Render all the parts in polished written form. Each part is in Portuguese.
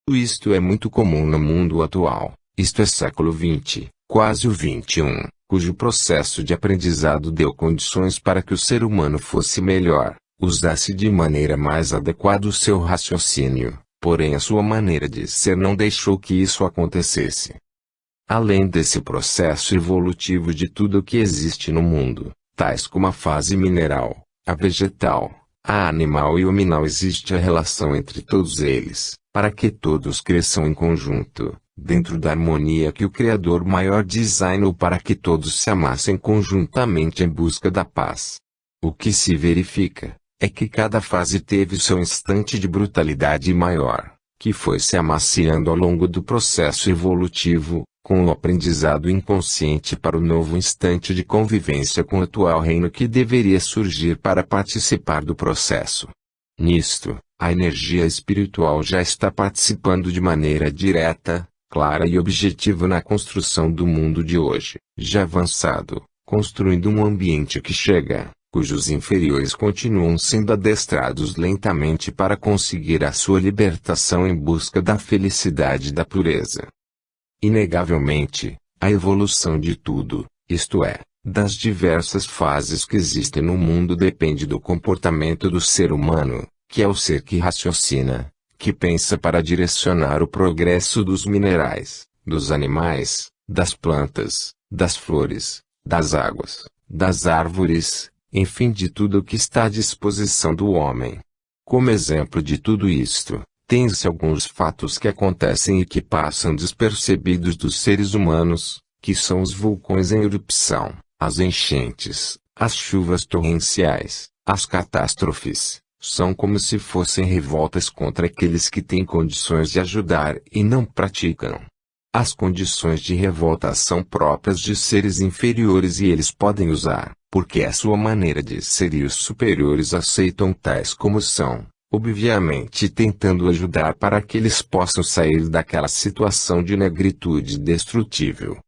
Isto é muito comum no mundo atual, isto é século XX, quase o XXI, cujo processo de aprendizado deu condições para que o ser humano fosse melhor, usasse de maneira mais adequada o seu raciocínio, porém a sua maneira de ser não deixou que isso acontecesse. Além desse processo evolutivo de tudo o que existe no mundo, tais como a fase mineral, a vegetal, a animal e o mineral, existe a relação entre todos eles, para que todos cresçam em conjunto, dentro da harmonia que o Criador maior designou para que todos se amassem conjuntamente em busca da paz. O que se verifica, é que cada fase teve seu instante de brutalidade maior, que foi se amaciando ao longo do processo evolutivo, com o aprendizado inconsciente para o novo instante de convivência com o atual reino que deveria surgir para participar do processo. Nisto, a energia espiritual já está participando de maneira direta, clara e objetiva na construção do mundo de hoje, já avançado, construindo um ambiente que chega, cujos inferiores continuam sendo adestrados lentamente para conseguir a sua libertação em busca da felicidade e da pureza. Inegavelmente, a evolução de tudo, isto é, das diversas fases que existem no mundo, depende do comportamento do ser humano, que é o ser que raciocina, que pensa para direcionar o progresso dos minerais, dos animais, das plantas, das flores, das águas, das árvores, enfim, de tudo o que está à disposição do homem. Como exemplo de tudo isto, tem-se alguns fatos que acontecem e que passam despercebidos dos seres humanos, que são os vulcões em erupção, as enchentes, as chuvas torrenciais, as catástrofes. São como se fossem revoltas contra aqueles que têm condições de ajudar e não praticam. As condições de revolta são próprias de seres inferiores e eles podem usar, porque é sua maneira de ser e os superiores aceitam tais como são, obviamente tentando ajudar para que eles possam sair daquela situação de negritude destrutível.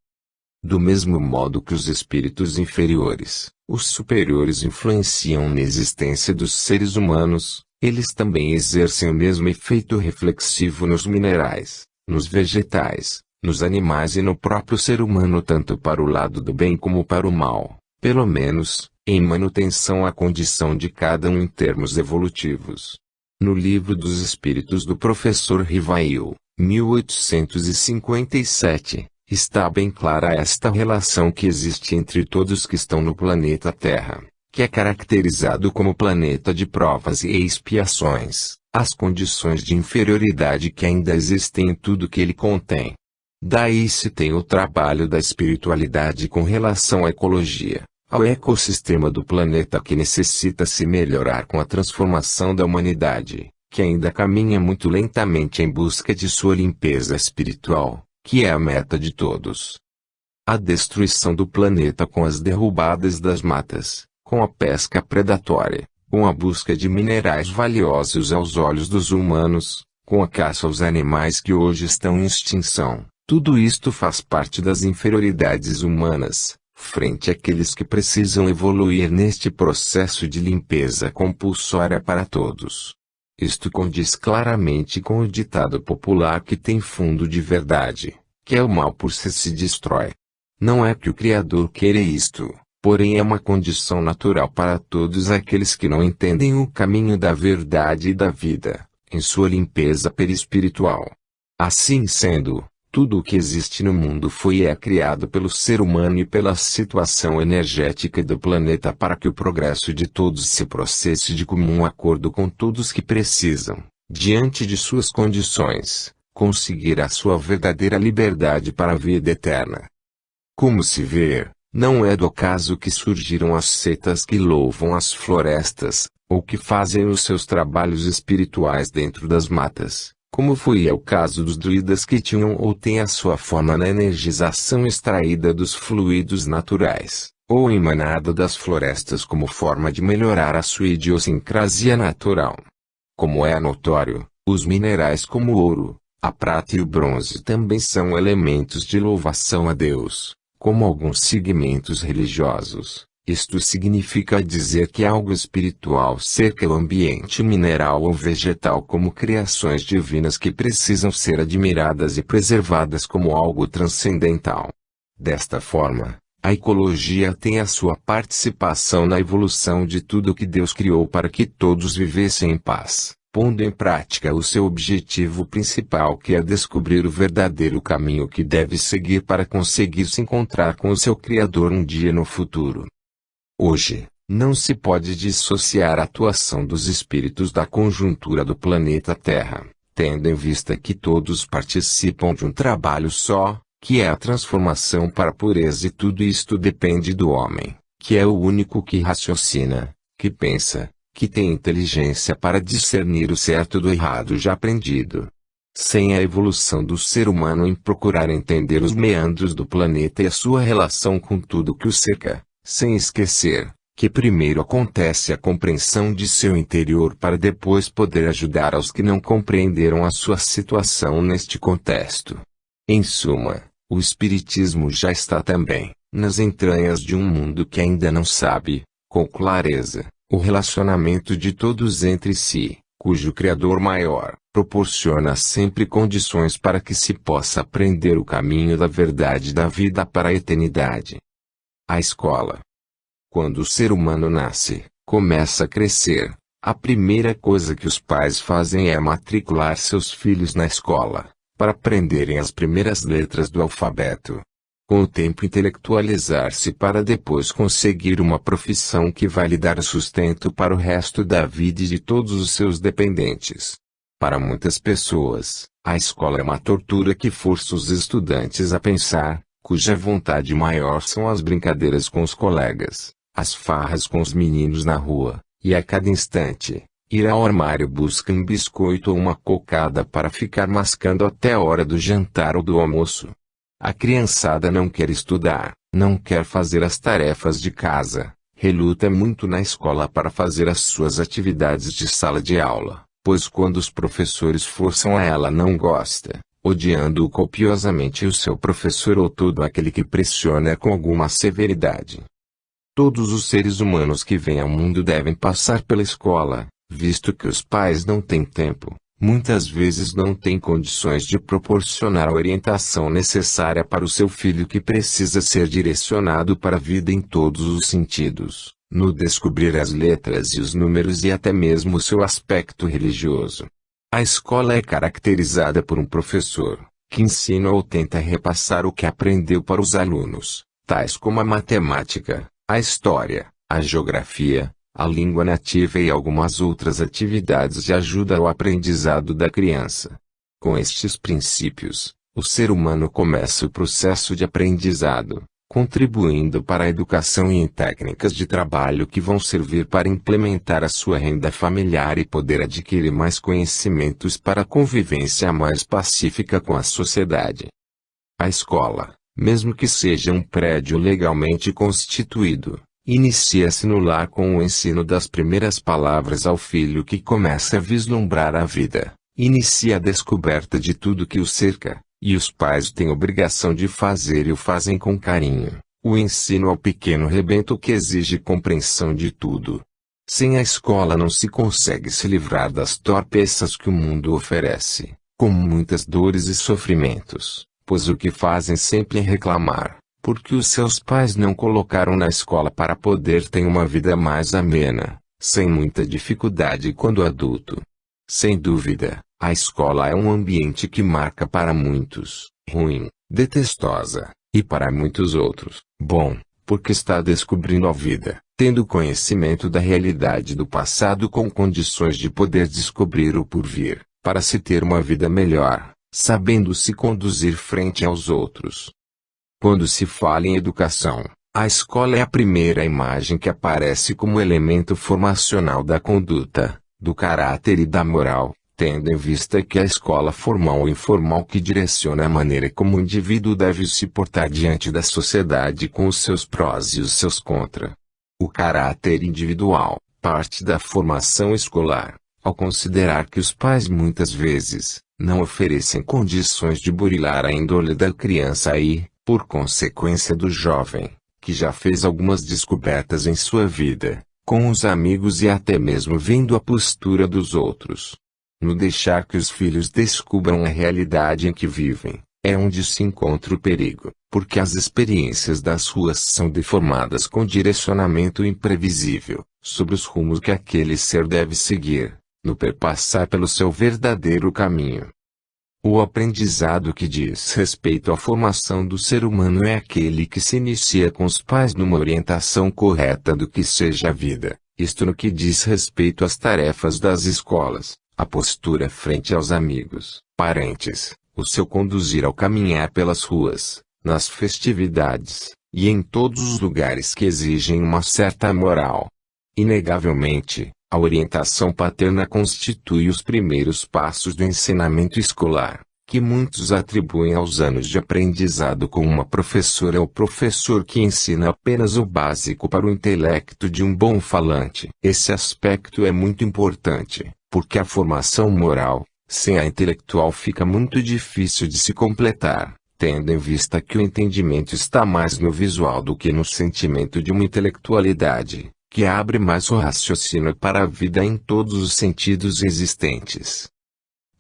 Do mesmo modo que os espíritos inferiores, os superiores influenciam na existência dos seres humanos, eles também exercem o mesmo efeito reflexivo nos minerais, nos vegetais, nos animais e no próprio ser humano, tanto para o lado do bem como para o mal, pelo menos, em manutenção à condição de cada um em termos evolutivos. No Livro dos Espíritos do Professor Rivail, 1857, está bem clara esta relação que existe entre todos que estão no planeta Terra, que é caracterizado como planeta de provas e expiações, as condições de inferioridade que ainda existem em tudo que ele contém. Daí se tem o trabalho da espiritualidade com relação à ecologia, ao ecossistema do planeta que necessita se melhorar com a transformação da humanidade, que ainda caminha muito lentamente em busca de sua limpeza espiritual, que é a meta de todos. A destruição do planeta com as derrubadas das matas, com a pesca predatória, com a busca de minerais valiosos aos olhos dos humanos, com a caça aos animais que hoje estão em extinção, tudo isto faz parte das inferioridades humanas, frente àqueles que precisam evoluir neste processo de limpeza compulsória para todos. Isto condiz claramente com o ditado popular que tem fundo de verdade, que é o mal por si se destrói. Não é que o Criador queira isto, porém é uma condição natural para todos aqueles que não entendem o caminho da verdade e da vida, em sua limpeza perispiritual. Assim sendo, tudo o que existe no mundo foi e é criado pelo ser humano e pela situação energética do planeta para que o progresso de todos se processe de comum acordo com todos que precisam, diante de suas condições, conseguir a sua verdadeira liberdade para a vida eterna. Como se vê, não é do acaso que surgiram as seitas que louvam as florestas, ou que fazem os seus trabalhos espirituais dentro das matas, como foi o caso dos druidas que tinham ou têm a sua forma na energização extraída dos fluidos naturais, ou emanada das florestas como forma de melhorar a sua idiosincrasia natural. Como é notório, os minerais como o ouro, a prata e o bronze também são elementos de louvação a Deus, como alguns segmentos religiosos, Isto significa dizer que algo espiritual cerca o ambiente mineral ou vegetal como criações divinas que precisam ser admiradas e preservadas como algo transcendental. Desta forma, a ecologia tem a sua participação na evolução de tudo que Deus criou para que todos vivessem em paz, pondo em prática o seu objetivo principal, que é descobrir o verdadeiro caminho que deve seguir para conseguir se encontrar com o seu Criador um dia no futuro. Hoje, não se pode dissociar a atuação dos espíritos da conjuntura do planeta Terra, tendo em vista que todos participam de um trabalho só, que é a transformação para a pureza, e tudo isto depende do homem, que é o único que raciocina, que pensa, que tem inteligência para discernir o certo do errado já aprendido. Sem a evolução do ser humano em procurar entender os meandros do planeta e a sua relação com tudo que o cerca, sem esquecer que primeiro acontece a compreensão de seu interior para depois poder ajudar aos que não compreenderam a sua situação neste contexto. Em suma, o Espiritismo já está também nas entranhas de um mundo que ainda não sabe, com clareza, o relacionamento de todos entre si, cujo Criador maior proporciona sempre condições para que se possa aprender o caminho da verdade da vida para a eternidade. A escola. Quando o ser humano nasce, começa a crescer, a primeira coisa que os pais fazem é matricular seus filhos na escola, para aprenderem as primeiras letras do alfabeto. Com o tempo intelectualizar-se para depois conseguir uma profissão que vai lhe dar sustento para o resto da vida e de todos os seus dependentes. Para muitas pessoas, a escola é uma tortura que força os estudantes a pensar, cuja vontade maior são as brincadeiras com os colegas, as farras com os meninos na rua, e a cada instante, ir ao armário buscar um biscoito ou uma cocada para ficar mascando até a hora do jantar ou do almoço. A criançada não quer estudar, não quer fazer as tarefas de casa, reluta muito na escola para fazer as suas atividades de sala de aula, pois quando os professores forçam a ela não gosta, odiando-o copiosamente o seu professor ou todo aquele que pressiona com alguma severidade. Todos os seres humanos que vêm ao mundo devem passar pela escola, visto que os pais não têm tempo, muitas vezes não têm condições de proporcionar a orientação necessária para o seu filho, que precisa ser direcionado para a vida em todos os sentidos, no descobrir as letras e os números e até mesmo o seu aspecto religioso. A escola é caracterizada por um professor, que ensina ou tenta repassar o que aprendeu para os alunos, tais como a matemática, a história, a geografia, a língua nativa e algumas outras atividades de ajuda ao aprendizado da criança. Com estes princípios, o ser humano começa o processo de aprendizado, contribuindo para a educação e em técnicas de trabalho que vão servir para implementar a sua renda familiar e poder adquirir mais conhecimentos para a convivência mais pacífica com a sociedade. A escola, mesmo que seja um prédio legalmente constituído, inicia-se no lar com o ensino das primeiras palavras ao filho, que começa a vislumbrar a vida, inicia a descoberta de tudo que o cerca, e os pais têm obrigação de fazer e o fazem com carinho, o ensino ao pequeno rebento, que exige compreensão de tudo. Sem a escola não se consegue se livrar das torpezas que o mundo oferece, com muitas dores e sofrimentos, pois o que fazem sempre é reclamar, porque os seus pais não colocaram na escola para poder ter uma vida mais amena, sem muita dificuldade quando adulto. Sem dúvida, a escola é um ambiente que marca para muitos, ruim, detestosa, e para muitos outros, bom, porque está descobrindo a vida, tendo conhecimento da realidade do passado com condições de poder descobrir o porvir, para se ter uma vida melhor, sabendo se conduzir frente aos outros. Quando se fala em educação, a escola é a primeira imagem que aparece como elemento formacional da conduta, do caráter e da moral, tendo em vista que a escola formal ou informal que direciona a maneira como o indivíduo deve se portar diante da sociedade com os seus prós e os seus contra. O caráter individual parte da formação escolar, ao considerar que os pais muitas vezes não oferecem condições de burilar a índole da criança e, por consequência do jovem, que já fez algumas descobertas em sua vida, com os amigos e até mesmo vendo a postura dos outros. No deixar que os filhos descubram a realidade em que vivem, é onde se encontra o perigo, porque as experiências das ruas são deformadas com direcionamento imprevisível, sobre os rumos que aquele ser deve seguir, no perpassar pelo seu verdadeiro caminho. O aprendizado que diz respeito à formação do ser humano é aquele que se inicia com os pais numa orientação correta do que seja a vida, isto no que diz respeito às tarefas das escolas, a postura frente aos amigos, parentes, o seu conduzir ao caminhar pelas ruas, nas festividades, e em todos os lugares que exigem uma certa moral. Inegavelmente, a orientação paterna constitui os primeiros passos do ensinamento escolar, que muitos atribuem aos anos de aprendizado com uma professora ou professor que ensina apenas o básico para o intelecto de um bom falante. Esse aspecto é muito importante, porque a formação moral, sem a intelectual fica muito difícil de se completar, tendo em vista que o entendimento está mais no visual do que no sentimento de uma intelectualidade, que abre mais o raciocínio para a vida em todos os sentidos existentes.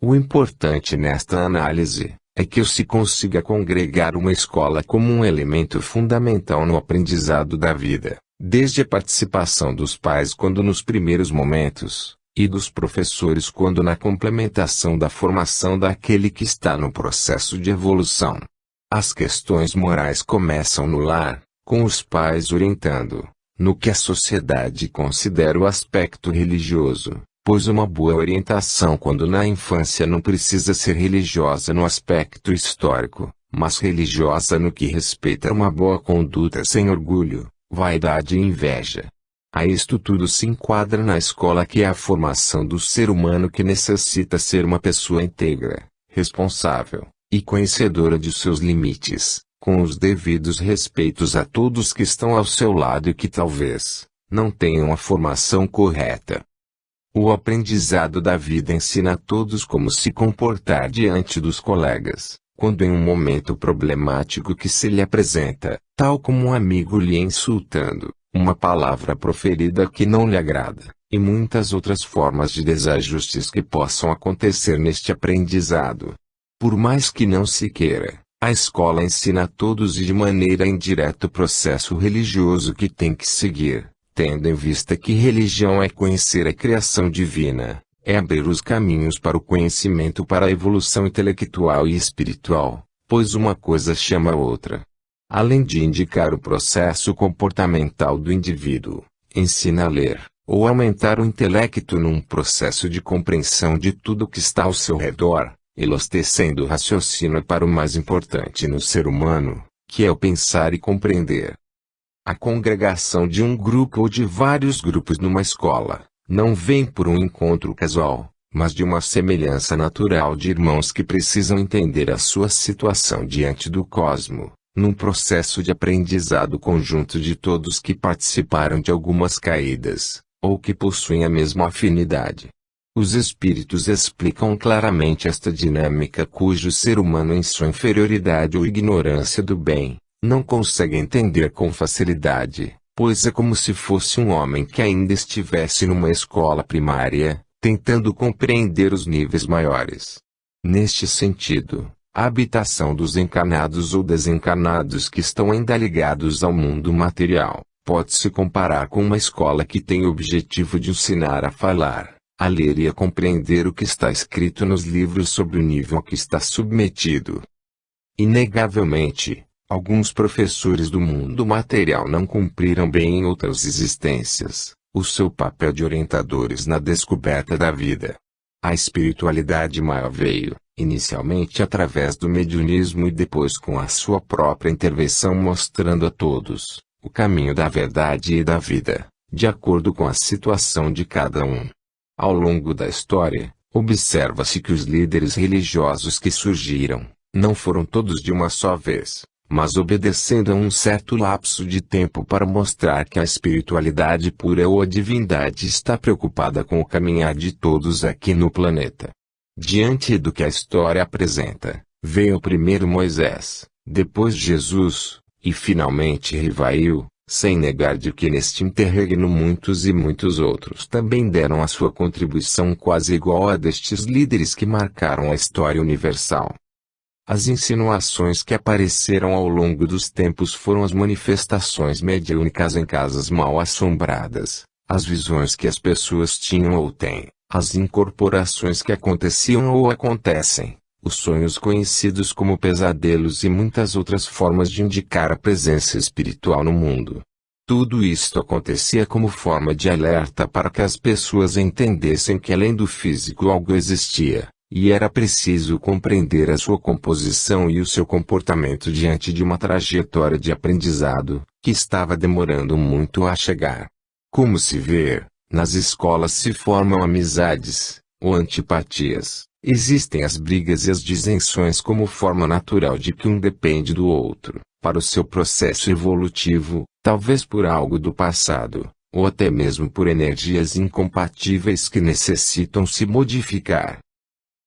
O importante nesta análise é que se consiga congregar uma escola como um elemento fundamental no aprendizado da vida, desde a participação dos pais quando nos primeiros momentos, e dos professores quando na complementação da formação daquele que está no processo de evolução. As questões morais começam no lar, com os pais orientando, no que a sociedade considera o aspecto religioso, pois uma boa orientação quando na infância não precisa ser religiosa no aspecto histórico, mas religiosa no que respeita a uma boa conduta sem orgulho, vaidade e inveja. A isto tudo se enquadra na escola que é a formação do ser humano que necessita ser uma pessoa íntegra, responsável, e conhecedora de seus limites, com os devidos respeitos a todos que estão ao seu lado e que talvez não tenham a formação correta. O aprendizado da vida ensina a todos como se comportar diante dos colegas, quando em um momento problemático que se lhe apresenta, tal como um amigo lhe insultando, uma palavra proferida que não lhe agrada, e muitas outras formas de desajustes que possam acontecer neste aprendizado. Por mais que não se queira, a escola ensina a todos e de maneira indireta o processo religioso que tem que seguir, tendo em vista que religião é conhecer a criação divina, é abrir os caminhos para o conhecimento para a evolução intelectual e espiritual, pois uma coisa chama a outra. Além de indicar o processo comportamental do indivíduo, ensina a ler, ou aumentar o intelecto num processo de compreensão de tudo que está ao seu redor, elastecendo o raciocínio para o mais importante no ser humano, que é o pensar e compreender. A congregação de um grupo ou de vários grupos numa escola, não vem por um encontro casual, mas de uma semelhança natural de irmãos que precisam entender a sua situação diante do cosmo, num processo de aprendizado conjunto de todos que participaram de algumas caídas, ou que possuem a mesma afinidade. Os espíritos explicam claramente esta dinâmica cujo ser humano em sua inferioridade ou ignorância do bem, não consegue entender com facilidade, pois é como se fosse um homem que ainda estivesse numa escola primária, tentando compreender os níveis maiores. Neste sentido, a habitação dos encarnados ou desencarnados que estão ainda ligados ao mundo material, pode-se comparar com uma escola que tem o objetivo de ensinar a falar, a ler e a compreender o que está escrito nos livros sobre o nível a que está submetido. Inegavelmente, alguns professores do mundo material não cumpriram bem em outras existências o seu papel de orientadores na descoberta da vida. A espiritualidade maior veio, inicialmente através do mediunismo e depois com a sua própria intervenção mostrando a todos o caminho da verdade e da vida, de acordo com a situação de cada um. Ao longo da história, observa-se que os líderes religiosos que surgiram, não foram todos de uma só vez, mas obedecendo a um certo lapso de tempo para mostrar que a espiritualidade pura ou a divindade está preocupada com o caminhar de todos aqui no planeta. Diante do que a história apresenta, veio primeiro Moisés, depois Jesus, E finalmente Rivail, sem negar de que neste interregno muitos e muitos outros também deram a sua contribuição quase igual a destes líderes que marcaram a história universal. As insinuações que apareceram ao longo dos tempos foram as manifestações mediúnicas em casas mal assombradas, as visões que as pessoas tinham ou têm, as incorporações que aconteciam ou acontecem, os sonhos conhecidos como pesadelos e muitas outras formas de indicar a presença espiritual no mundo. Tudo isto acontecia como forma de alerta para que as pessoas entendessem que além do físico algo existia, e era preciso compreender a sua composição e o seu comportamento diante de uma trajetória de aprendizado, que estava demorando muito a chegar. Como se vê, nas escolas se formam amizades, ou antipatias, existem as brigas e as dissenções como forma natural de que um depende do outro, para o seu processo evolutivo, talvez por algo do passado, ou até mesmo por energias incompatíveis que necessitam se modificar.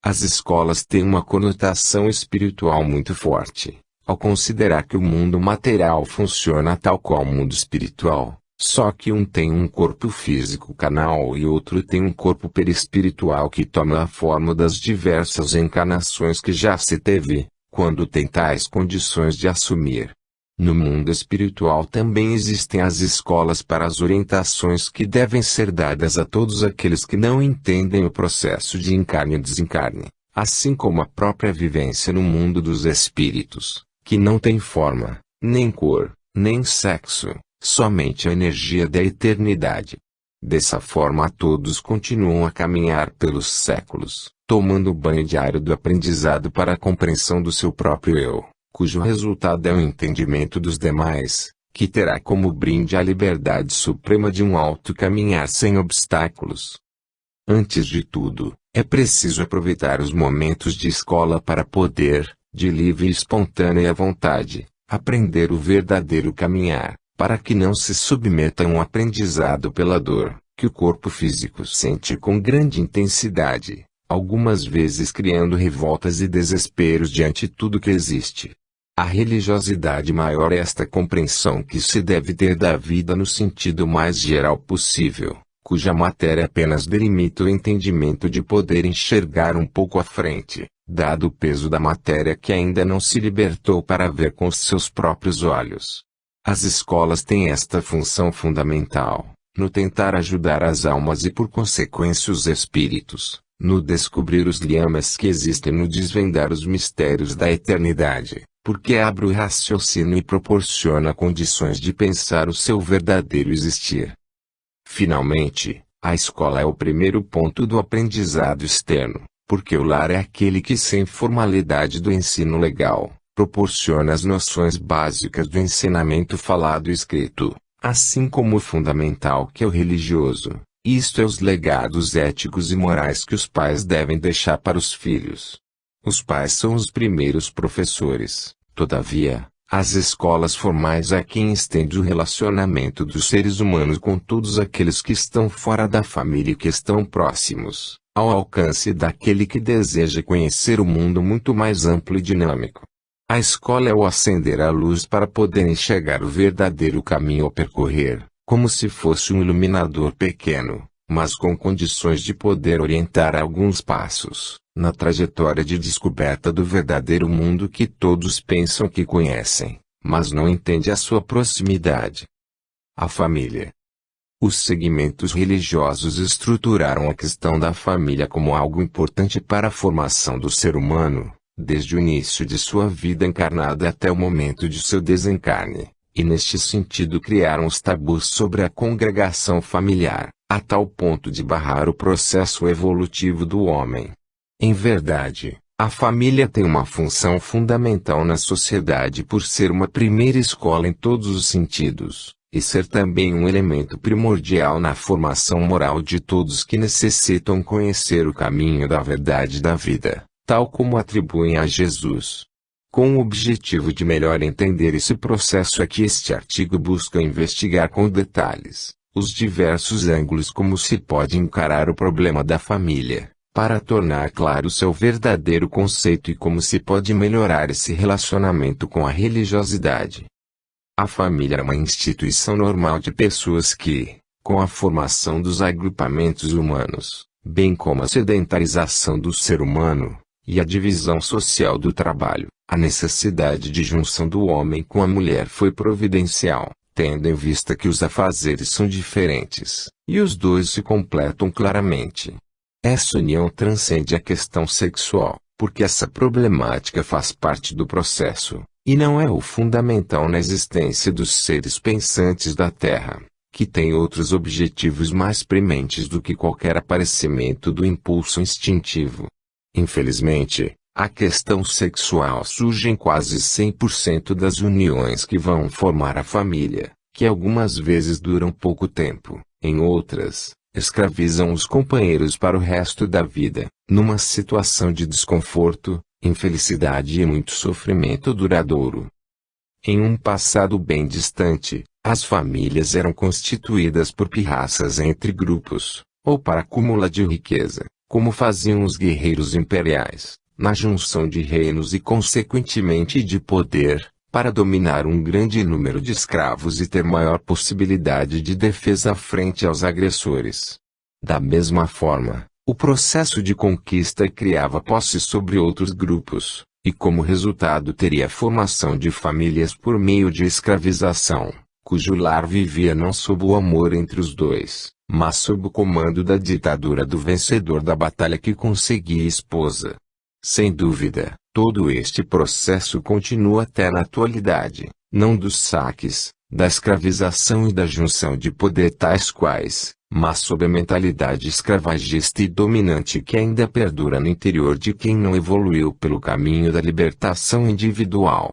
As escolas têm uma conotação espiritual muito forte, ao considerar que o mundo material funciona tal qual o mundo espiritual, só que um tem um corpo físico carnal e outro tem um corpo perispiritual que toma a forma das diversas encarnações que já se teve, quando tem tais condições de assumir. No mundo espiritual também existem as escolas para as orientações que devem ser dadas a todos aqueles que não entendem o processo de encarne e desencarne, assim como a própria vivência no mundo dos espíritos, que não tem forma, nem cor, nem sexo, somente a energia da eternidade. Dessa forma todos continuam a caminhar pelos séculos, tomando o banho diário do aprendizado para a compreensão do seu próprio eu, cujo resultado é o entendimento dos demais, que terá como brinde a liberdade suprema de um alto caminhar sem obstáculos. Antes de tudo, é preciso aproveitar os momentos de escola para poder, de livre e espontânea vontade, aprender o verdadeiro caminhar, para que não se submeta a um aprendizado pela dor, que o corpo físico sente com grande intensidade, algumas vezes criando revoltas e desesperos diante de tudo que existe. A religiosidade maior é esta compreensão que se deve ter da vida no sentido mais geral possível, cuja matéria apenas delimita o entendimento de poder enxergar um pouco à frente, dado o peso da matéria que ainda não se libertou para ver com seus próprios olhos. As escolas têm esta função fundamental, no tentar ajudar as almas e por consequência os espíritos, no descobrir os liamas que existem, no desvendar os mistérios da eternidade, porque abre o raciocínio e proporciona condições de pensar o seu verdadeiro existir. Finalmente, a escola é o primeiro ponto do aprendizado externo, porque o lar é aquele que sem formalidade do ensino legal, proporciona as noções básicas do ensinamento falado e escrito, assim como o fundamental que é o religioso, isto é os legados éticos e morais que os pais devem deixar para os filhos. Os pais são os primeiros professores, todavia, as escolas formais a quem estende o relacionamento dos seres humanos com todos aqueles que estão fora da família e que estão próximos, ao alcance daquele que deseja conhecer o mundo muito mais amplo e dinâmico. A escola é o acender a luz para poder enxergar o verdadeiro caminho a percorrer, como se fosse um iluminador pequeno, mas com condições de poder orientar alguns passos, na trajetória de descoberta do verdadeiro mundo que todos pensam que conhecem, mas não entendem a sua proximidade. A família. Os segmentos religiosos estruturaram a questão da família como algo importante para a formação do ser humano, desde o início de sua vida encarnada até o momento de seu desencarne, e neste sentido criaram os tabus sobre a congregação familiar, a tal ponto de barrar o processo evolutivo do homem. Em verdade, a família tem uma função fundamental na sociedade por ser uma primeira escola em todos os sentidos, e ser também um elemento primordial na formação moral de todos que necessitam conhecer o caminho da verdade da vida, tal como atribuem a Jesus. Com o objetivo de melhor entender esse processo é que este artigo busca investigar com detalhes os diversos ângulos como se pode encarar o problema da família, para tornar claro seu verdadeiro conceito e como se pode melhorar esse relacionamento com a religiosidade. A família é uma instituição normal de pessoas que, com a formação dos agrupamentos humanos, bem como a sedentarização do ser humano, e a divisão social do trabalho, a necessidade de junção do homem com a mulher foi providencial, tendo em vista que os afazeres são diferentes, e os dois se completam claramente. Essa união transcende a questão sexual, porque essa problemática faz parte do processo, e não é o fundamental na existência dos seres pensantes da Terra, que têm outros objetivos mais prementes do que qualquer aparecimento do impulso instintivo. Infelizmente, a questão sexual surge em quase 100% das uniões que vão formar a família, que algumas vezes duram pouco tempo, em outras, escravizam os companheiros para o resto da vida, numa situação de desconforto, infelicidade e muito sofrimento duradouro. Em um passado bem distante, as famílias eram constituídas por pirraças entre grupos, ou para acúmulo de riqueza, como faziam os guerreiros imperiais, na junção de reinos e consequentemente de poder, para dominar um grande número de escravos e ter maior possibilidade de defesa frente aos agressores. Da mesma forma, o processo de conquista criava posse sobre outros grupos, e como resultado teria a formação de famílias por meio de escravização, cujo lar vivia não sob o amor entre os dois, mas sob o comando da ditadura do vencedor da batalha que conseguia esposa. Sem dúvida, todo este processo continua até na atualidade, não dos saques, da escravização e da junção de poder tais quais, mas sob a mentalidade escravagista e dominante que ainda perdura no interior de quem não evoluiu pelo caminho da libertação individual.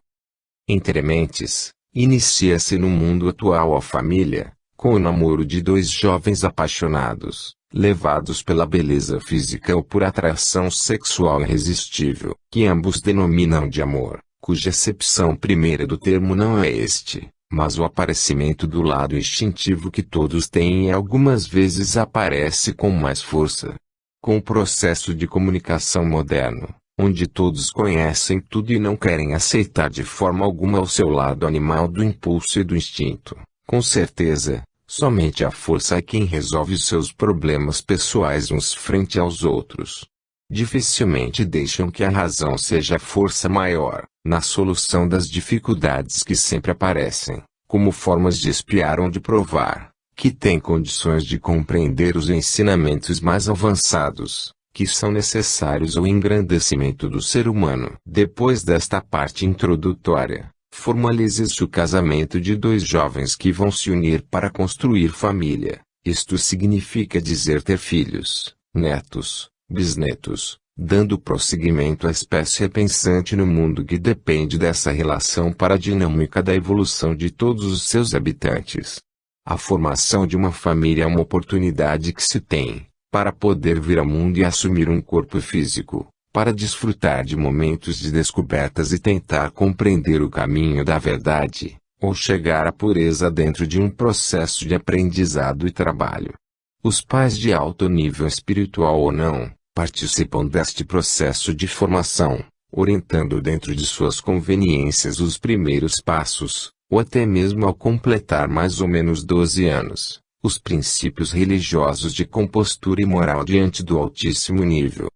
Entre mentes, inicia-se no mundo atual a família, com o namoro de dois jovens apaixonados, levados pela beleza física ou por atração sexual irresistível, que ambos denominam de amor, cuja acepção primeira do termo não é este, mas o aparecimento do lado instintivo que todos têm e algumas vezes aparece com mais força. Com o processo de comunicação moderno, onde todos conhecem tudo e não querem aceitar de forma alguma o seu lado animal do impulso e do instinto, com certeza, somente a força é quem resolve os seus problemas pessoais uns frente aos outros. Dificilmente deixam que a razão seja a força maior, na solução das dificuldades que sempre aparecem, como formas de espiar ou de provar, que têm condições de compreender os ensinamentos mais avançados, que são necessários ao engrandecimento do ser humano. Depois desta parte introdutória, formalize-se o casamento de dois jovens que vão se unir para construir família. Isto significa dizer ter filhos, netos, bisnetos, dando prosseguimento à espécie pensante no mundo que depende dessa relação para a dinâmica da evolução de todos os seus habitantes. A formação de uma família é uma oportunidade que se tem, para poder vir ao mundo e assumir um corpo físico, para desfrutar de momentos de descobertas e tentar compreender o caminho da verdade, ou chegar à pureza dentro de um processo de aprendizado e trabalho. Os pais de alto nível espiritual ou não, participam deste processo de formação, orientando dentro de suas conveniências os primeiros passos, ou até mesmo ao completar mais ou menos 12 anos, os princípios religiosos de compostura e moral diante do altíssimo nível.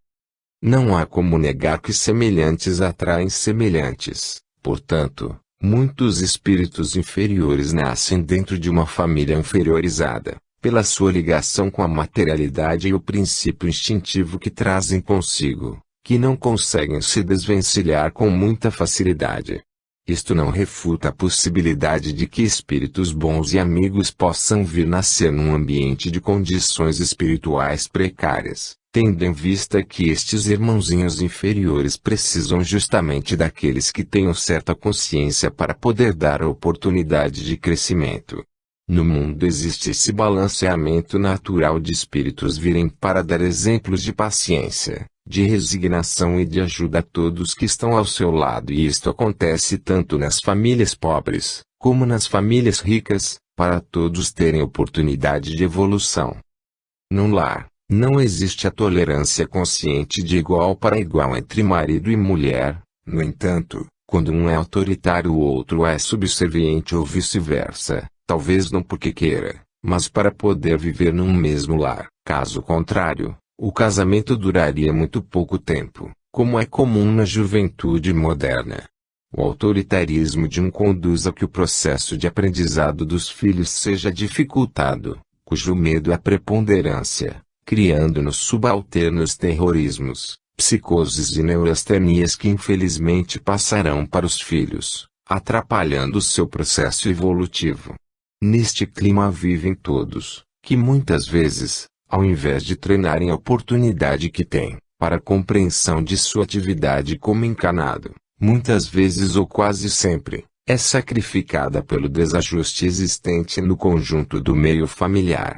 Não há como negar que semelhantes atraem semelhantes, portanto, muitos espíritos inferiores nascem dentro de uma família inferiorizada, pela sua ligação com a materialidade e o princípio instintivo que trazem consigo, que não conseguem se desvencilhar com muita facilidade. Isto não refuta a possibilidade de que espíritos bons e amigos possam vir nascer num ambiente de condições espirituais precárias, tendo em vista que estes irmãozinhos inferiores precisam justamente daqueles que tenham certa consciência para poder dar a oportunidade de crescimento. No mundo existe esse balanceamento natural de espíritos virem para dar exemplos de paciência, de resignação e de ajuda a todos que estão ao seu lado, e isto acontece tanto nas famílias pobres, como nas famílias ricas, para todos terem oportunidade de evolução. No lar, não existe a tolerância consciente de igual para igual entre marido e mulher, no entanto, Quando um é autoritário o outro é subserviente ou vice-versa, talvez não porque queira, mas para poder viver num mesmo lar. Caso contrário, o casamento duraria muito pouco tempo, como é comum na juventude moderna. O autoritarismo de um conduz a que o processo de aprendizado dos filhos seja dificultado, cujo medo é preponderância, criando nos subalternos terrorismos, psicoses e neurastenias que infelizmente passarão para os filhos, atrapalhando seu processo evolutivo. Neste clima vivem todos, que muitas vezes, ao invés de treinarem a oportunidade que têm, para a compreensão de sua atividade como encanado, muitas vezes ou quase sempre, é sacrificada pelo desajuste existente no conjunto do meio familiar.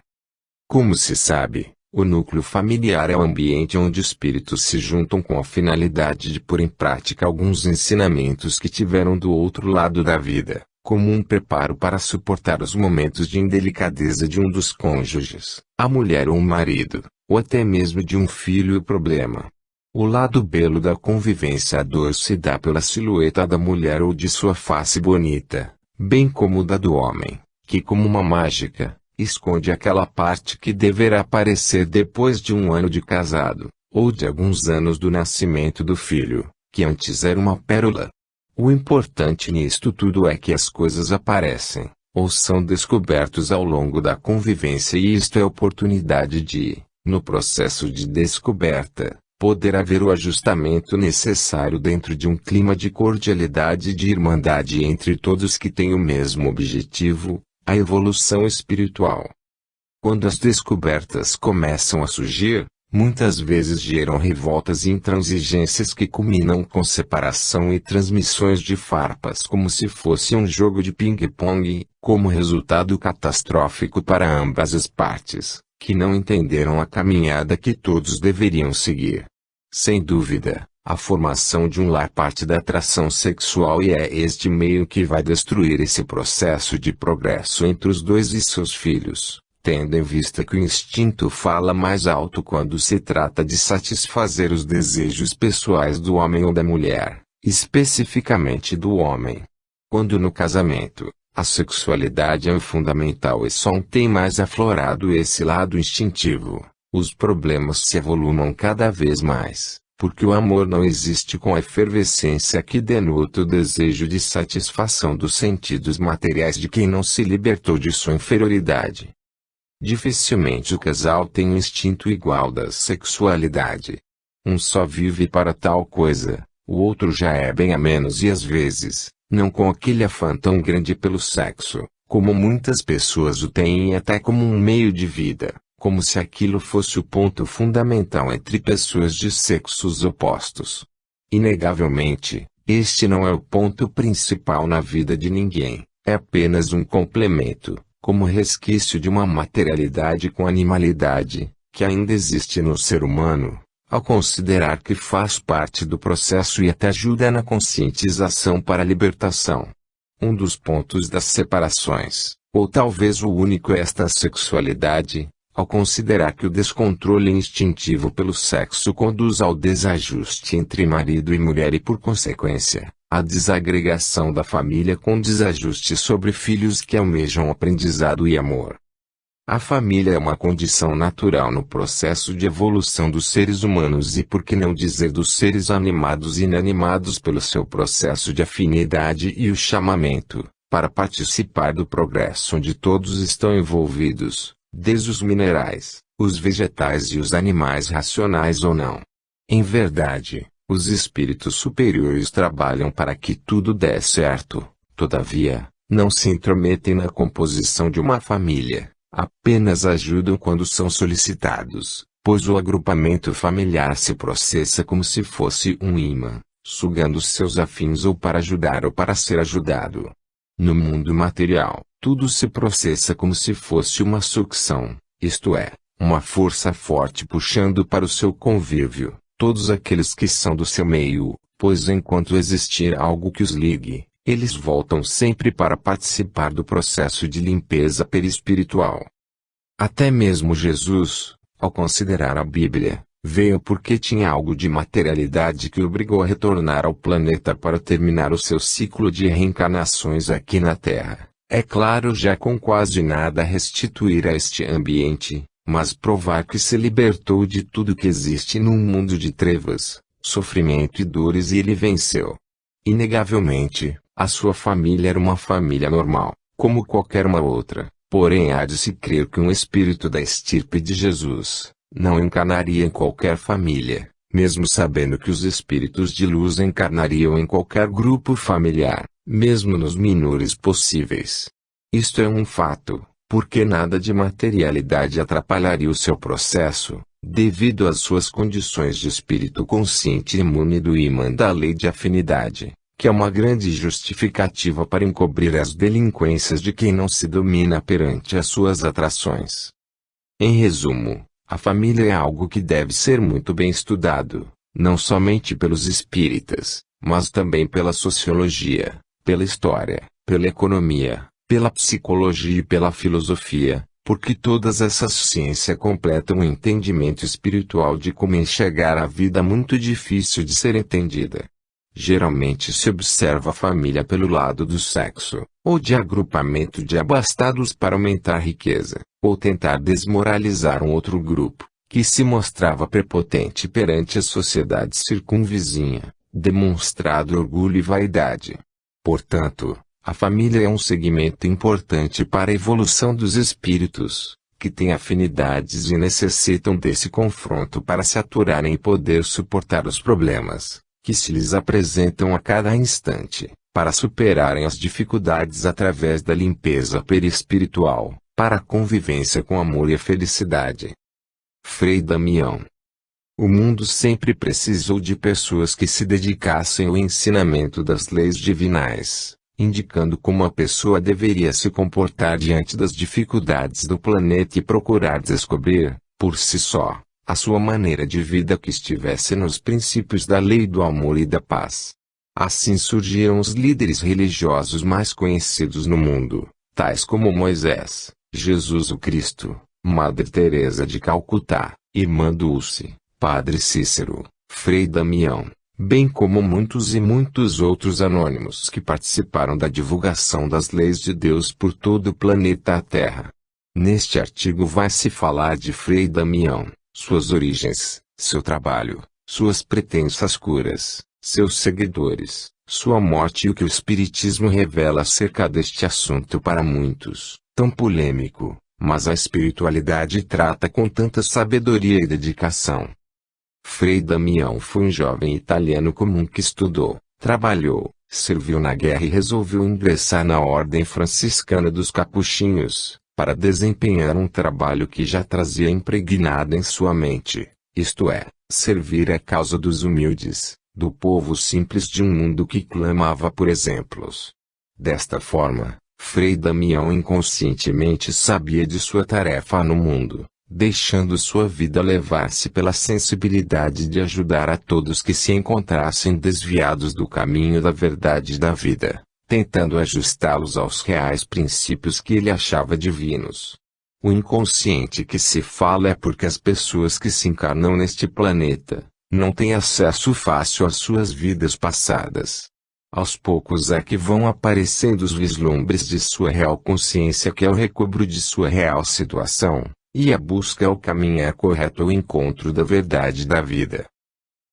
Como se sabe, o núcleo familiar é o ambiente onde espíritos se juntam com a finalidade de pôr em prática alguns ensinamentos que tiveram do outro lado da vida, como um preparo para suportar os momentos de indelicadeza de um dos cônjuges, a mulher ou o marido, ou até mesmo de um filho e problema. O lado belo da convivência, a dor se dá pela silhueta da mulher ou de sua face bonita, bem como da do homem, que como uma mágica, esconde aquela parte que deverá aparecer depois de um ano de casado, ou de alguns anos do nascimento do filho, que antes era uma pérola. O importante nisto tudo é que as coisas aparecem, ou são descobertos ao longo da convivência, e isto é oportunidade de, no processo de descoberta, poder haver o ajustamento necessário dentro de um clima de cordialidade e de irmandade entre todos que têm o mesmo objetivo, a evolução espiritual. Quando as descobertas começam a surgir, muitas vezes geram revoltas e intransigências que culminam com separação e transmissões de farpas como se fosse um jogo de ping-pong, como resultado catastrófico para ambas as partes, que não entenderam a caminhada que todos deveriam seguir. Sem dúvida, a formação de um lar parte da atração sexual e é este meio que vai destruir esse processo de progresso entre os dois e seus filhos, tendo em vista que o instinto fala mais alto quando se trata de satisfazer os desejos pessoais do homem ou da mulher, especificamente do homem. Quando no casamento, a sexualidade é o fundamental e só tem mais aflorado esse lado instintivo, os problemas se avolumam cada vez mais. Porque o amor não existe com a efervescência que denota o desejo de satisfação dos sentidos materiais de quem não se libertou de sua inferioridade. Dificilmente o casal tem um instinto igual da sexualidade. Um só vive para tal coisa, o outro já é bem a menos e às vezes, não com aquele afã tão grande pelo sexo, como muitas pessoas o têm e até como um meio de vida. Como se aquilo fosse o ponto fundamental entre pessoas de sexos opostos. Inegavelmente, este não é o ponto principal na vida de ninguém, é apenas um complemento, como resquício de uma materialidade com animalidade, que ainda existe no ser humano, ao considerar que faz parte do processo e até ajuda na conscientização para a libertação. Um dos pontos das separações, ou talvez o único, é esta sexualidade. Ao considerar que o descontrole instintivo pelo sexo conduz ao desajuste entre marido e mulher e por consequência, à desagregação da família com desajuste sobre filhos que almejam aprendizado e amor. A família é uma condição natural no processo de evolução dos seres humanos e por que não dizer dos seres animados e inanimados pelo seu processo de afinidade e o chamamento, para participar do progresso onde todos estão envolvidos. Desde os minerais, os vegetais e os animais racionais ou não. Em verdade, os espíritos superiores trabalham para que tudo dê certo, todavia, não se intrometem na composição de uma família, apenas ajudam quando são solicitados, pois o agrupamento familiar se processa como se fosse um imã, sugando seus afins ou para ajudar ou para ser ajudado. No mundo material, tudo se processa como se fosse uma sucção, isto é, uma força forte puxando para o seu convívio, todos aqueles que são do seu meio, pois enquanto existir algo que os ligue, eles voltam sempre para participar do processo de limpeza perispiritual. Até mesmo Jesus, ao considerar a Bíblia, Veio porque tinha algo de materialidade que o obrigou a retornar ao planeta para terminar o seu ciclo de reencarnações aqui na Terra. É claro, já com quase nada a restituir a este ambiente, mas provar que se libertou de tudo que existe num mundo de trevas, sofrimento e dores, e ele venceu. Inegavelmente, a sua família era uma família normal, como qualquer uma outra, porém há de se crer que um espírito da estirpe de Jesus não encarnaria em qualquer família, mesmo sabendo que os espíritos de luz encarnariam em qualquer grupo familiar, mesmo nos menores possíveis. Isto é um fato, porque nada de materialidade atrapalharia o seu processo, devido às suas condições de espírito consciente imune do ímã da lei de afinidade, que é uma grande justificativa para encobrir as delinquências de quem não se domina perante as suas atrações. Em resumo, a família é algo que deve ser muito bem estudado, não somente pelos espíritas, mas também pela sociologia, pela história, pela economia, pela psicologia e pela filosofia, porque todas essas ciências completam o entendimento espiritual de como enxergar a vida muito difícil de ser entendida. Geralmente se observa a família pelo lado do sexo, ou de agrupamento de abastados para aumentar a riqueza, ou tentar desmoralizar um outro grupo, que se mostrava prepotente perante a sociedade circunvizinha, demonstrado orgulho e vaidade. Portanto, a família é um segmento importante para a evolução dos espíritos, que têm afinidades e necessitam desse confronto para se aturarem e poder suportar os problemas que se lhes apresentam a cada instante, para superarem as dificuldades através da limpeza perispiritual, para a convivência com amor e a felicidade. Frei Damião. O mundo sempre precisou de pessoas que se dedicassem ao ensinamento das leis divinais, indicando como a pessoa deveria se comportar diante das dificuldades do planeta e procurar descobrir, por si só, a sua maneira de vida que estivesse nos princípios da lei do amor e da paz. Assim surgiram os líderes religiosos mais conhecidos no mundo, tais como Moisés, Jesus o Cristo, Madre Teresa de Calcutá, Irmã Dulce, Padre Cícero, Frei Damião, bem como muitos e muitos outros anônimos que participaram da divulgação das leis de Deus por todo o planeta Terra. Neste artigo vai se falar de Frei Damião, suas origens, seu trabalho, suas pretensas curas, seus seguidores, sua morte e o que o Espiritismo revela acerca deste assunto para muitos, tão polêmico, mas a espiritualidade trata com tanta sabedoria e dedicação. Frei Damião foi um jovem italiano comum que estudou, trabalhou, serviu na guerra e resolveu ingressar na Ordem Franciscana dos Capuchinhos, para desempenhar um trabalho que já trazia impregnado em sua mente, isto é, servir a causa dos humildes, do povo simples de um mundo que clamava por exemplos. Desta forma, Frei Damião inconscientemente sabia de sua tarefa no mundo, deixando sua vida levar-se pela sensibilidade de ajudar a todos que se encontrassem desviados do caminho da verdade e da vida, tentando ajustá-los aos reais princípios que ele achava divinos. O inconsciente que se fala é porque as pessoas que se encarnam neste planeta não têm acesso fácil às suas vidas passadas. Aos poucos é que vão aparecendo os vislumbres de sua real consciência, que é o recobro de sua real situação, e a busca ao caminhar correto ao encontro da verdade da vida.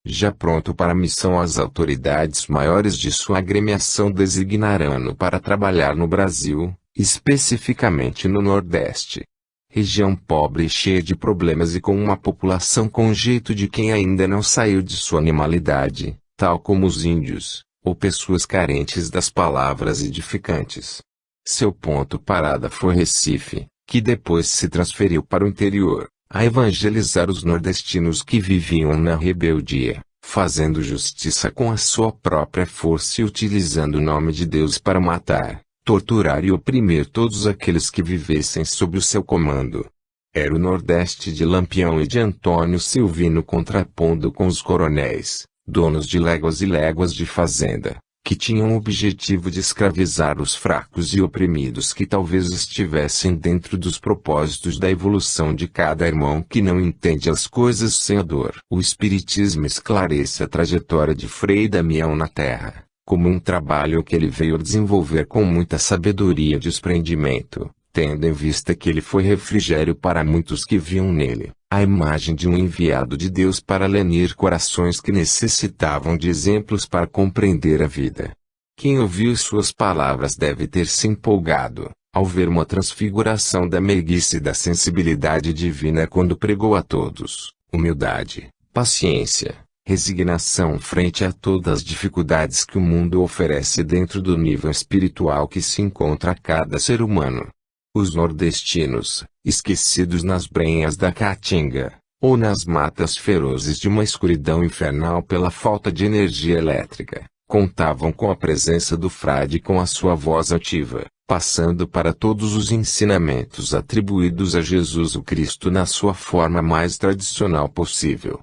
Já pronto para a missão, as autoridades maiores de sua agremiação designarão-no para trabalhar no Brasil, especificamente no Nordeste. Região pobre e cheia de problemas e com uma população com jeito de quem ainda não saiu de sua animalidade, tal como os índios, ou pessoas carentes das palavras edificantes. Seu ponto parada foi Recife, que depois se transferiu para o interior, a evangelizar os nordestinos que viviam na rebeldia, fazendo justiça com a sua própria força e utilizando o nome de Deus para matar, torturar e oprimir todos aqueles que vivessem sob o seu comando. Era o Nordeste de Lampião e de Antônio Silvino contrapondo com os coronéis, donos de léguas e léguas de fazenda, que tinham o objetivo de escravizar os fracos e oprimidos que talvez estivessem dentro dos propósitos da evolução de cada irmão que não entende as coisas sem a dor. O Espiritismo esclarece a trajetória de Frei Damião na Terra, como um trabalho que ele veio desenvolver com muita sabedoria e desprendimento, tendo em vista que ele foi refrigério para muitos que viam nele a imagem de um enviado de Deus para lenir corações que necessitavam de exemplos para compreender a vida. Quem ouviu suas palavras deve ter se empolgado, ao ver uma transfiguração da meiguice e da sensibilidade divina quando pregou a todos humildade, paciência, resignação frente a todas as dificuldades que o mundo oferece dentro do nível espiritual que se encontra a cada ser humano. Os nordestinos, esquecidos nas brenhas da caatinga, ou nas matas ferozes de uma escuridão infernal pela falta de energia elétrica, contavam com a presença do frade com a sua voz ativa, passando para todos os ensinamentos atribuídos a Jesus o Cristo na sua forma mais tradicional possível.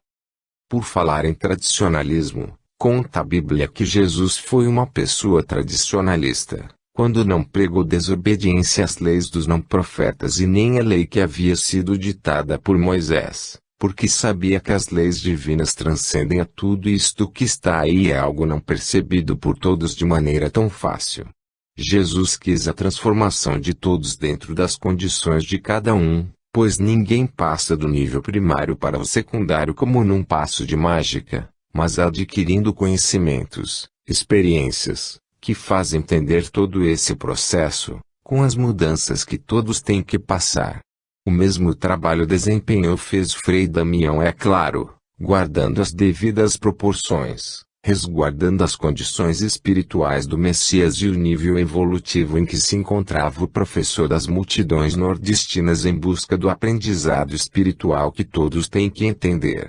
Por falar em tradicionalismo, conta a Bíblia que Jesus foi uma pessoa tradicionalista, quando não pregou desobediência às leis dos não-profetas e nem à lei que havia sido ditada por Moisés, porque sabia que as leis divinas transcendem a tudo isto que está aí e é algo não percebido por todos de maneira tão fácil. Jesus quis a transformação de todos dentro das condições de cada um, pois ninguém passa do nível primário para o secundário como num passo de mágica, mas adquirindo conhecimentos, experiências, que faz entender todo esse processo, com as mudanças que todos têm que passar. O mesmo trabalho desempenhou fez Frei Damião, é claro, guardando as devidas proporções, resguardando as condições espirituais do Messias e o nível evolutivo em que se encontrava o professor das multidões nordestinas em busca do aprendizado espiritual que todos têm que entender.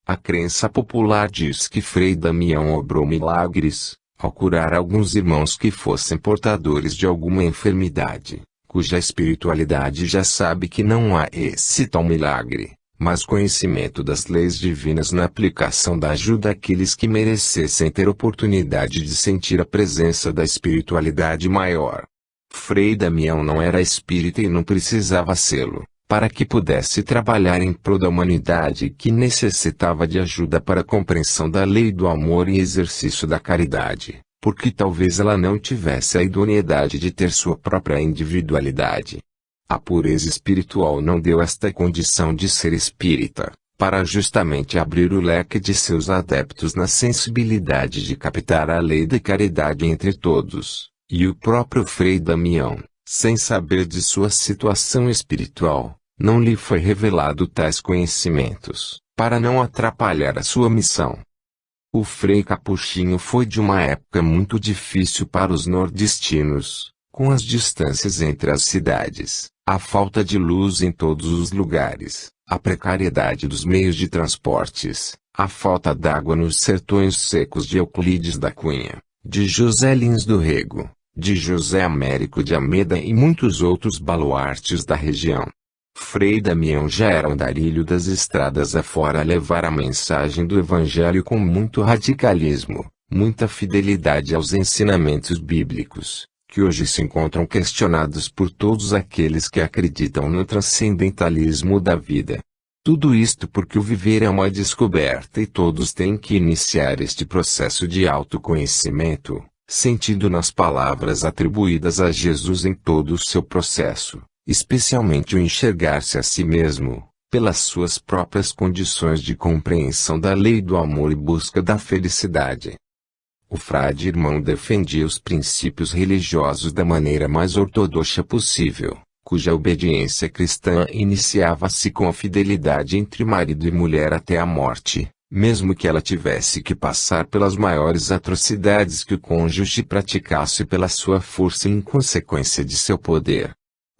A crença popular diz que Frei Damião obrou milagres, ao curar alguns irmãos que fossem portadores de alguma enfermidade, cuja espiritualidade já sabe que não há esse tal milagre, mas conhecimento das leis divinas na aplicação da ajuda àqueles que merecessem ter oportunidade de sentir a presença da espiritualidade maior. Frei Damião não era espírita e não precisava sê-lo, para que pudesse trabalhar em prol da humanidade que necessitava de ajuda para a compreensão da lei do amor e exercício da caridade, porque talvez ela não tivesse a idoneidade de ter sua própria individualidade. A pureza espiritual não deu esta condição de ser espírita, para justamente abrir o leque de seus adeptos na sensibilidade de captar a lei da caridade entre todos, e o próprio Frei Damião, sem saber de sua situação espiritual, não lhe foi revelado tais conhecimentos, para não atrapalhar a sua missão. O Frei Capuchinho foi de uma época muito difícil para os nordestinos, com as distâncias entre as cidades, a falta de luz em todos os lugares, a precariedade dos meios de transportes, a falta d'água nos sertões secos de Euclides da Cunha, de José Lins do Rego, de José Américo de Almeida e muitos outros baluartes da região. Frei Damião já era andarilho das estradas afora a levar a mensagem do Evangelho com muito radicalismo, muita fidelidade aos ensinamentos bíblicos, que hoje se encontram questionados por todos aqueles que acreditam no transcendentalismo da vida. Tudo isto porque o viver é uma descoberta e todos têm que iniciar este processo de autoconhecimento, sentido nas palavras atribuídas a Jesus em todo o seu processo, especialmente o enxergar-se a si mesmo, pelas suas próprias condições de compreensão da lei do amor e busca da felicidade. O frade irmão defendia os princípios religiosos da maneira mais ortodoxa possível, cuja obediência cristã iniciava-se com a fidelidade entre marido e mulher até a morte, mesmo que ela tivesse que passar pelas maiores atrocidades que o cônjuge praticasse pela sua força e em consequência de seu poder.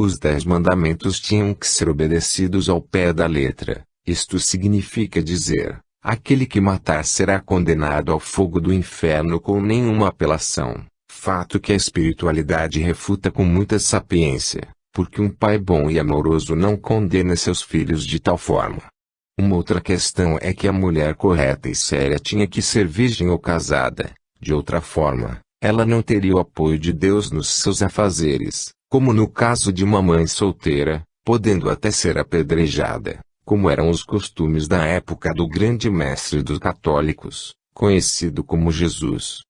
Os 10 mandamentos tinham que ser obedecidos ao pé da letra. Isto significa dizer, aquele que matar será condenado ao fogo do inferno com nenhuma apelação, fato que a espiritualidade refuta com muita sapiência, porque um pai bom e amoroso não condena seus filhos de tal forma. Uma outra questão é que a mulher correta e séria tinha que ser virgem ou casada, De outra forma, ela não teria o apoio de Deus nos seus afazeres, como no caso de uma mãe solteira, podendo até ser apedrejada, como eram os costumes da época do grande mestre dos católicos, conhecido como Jesus.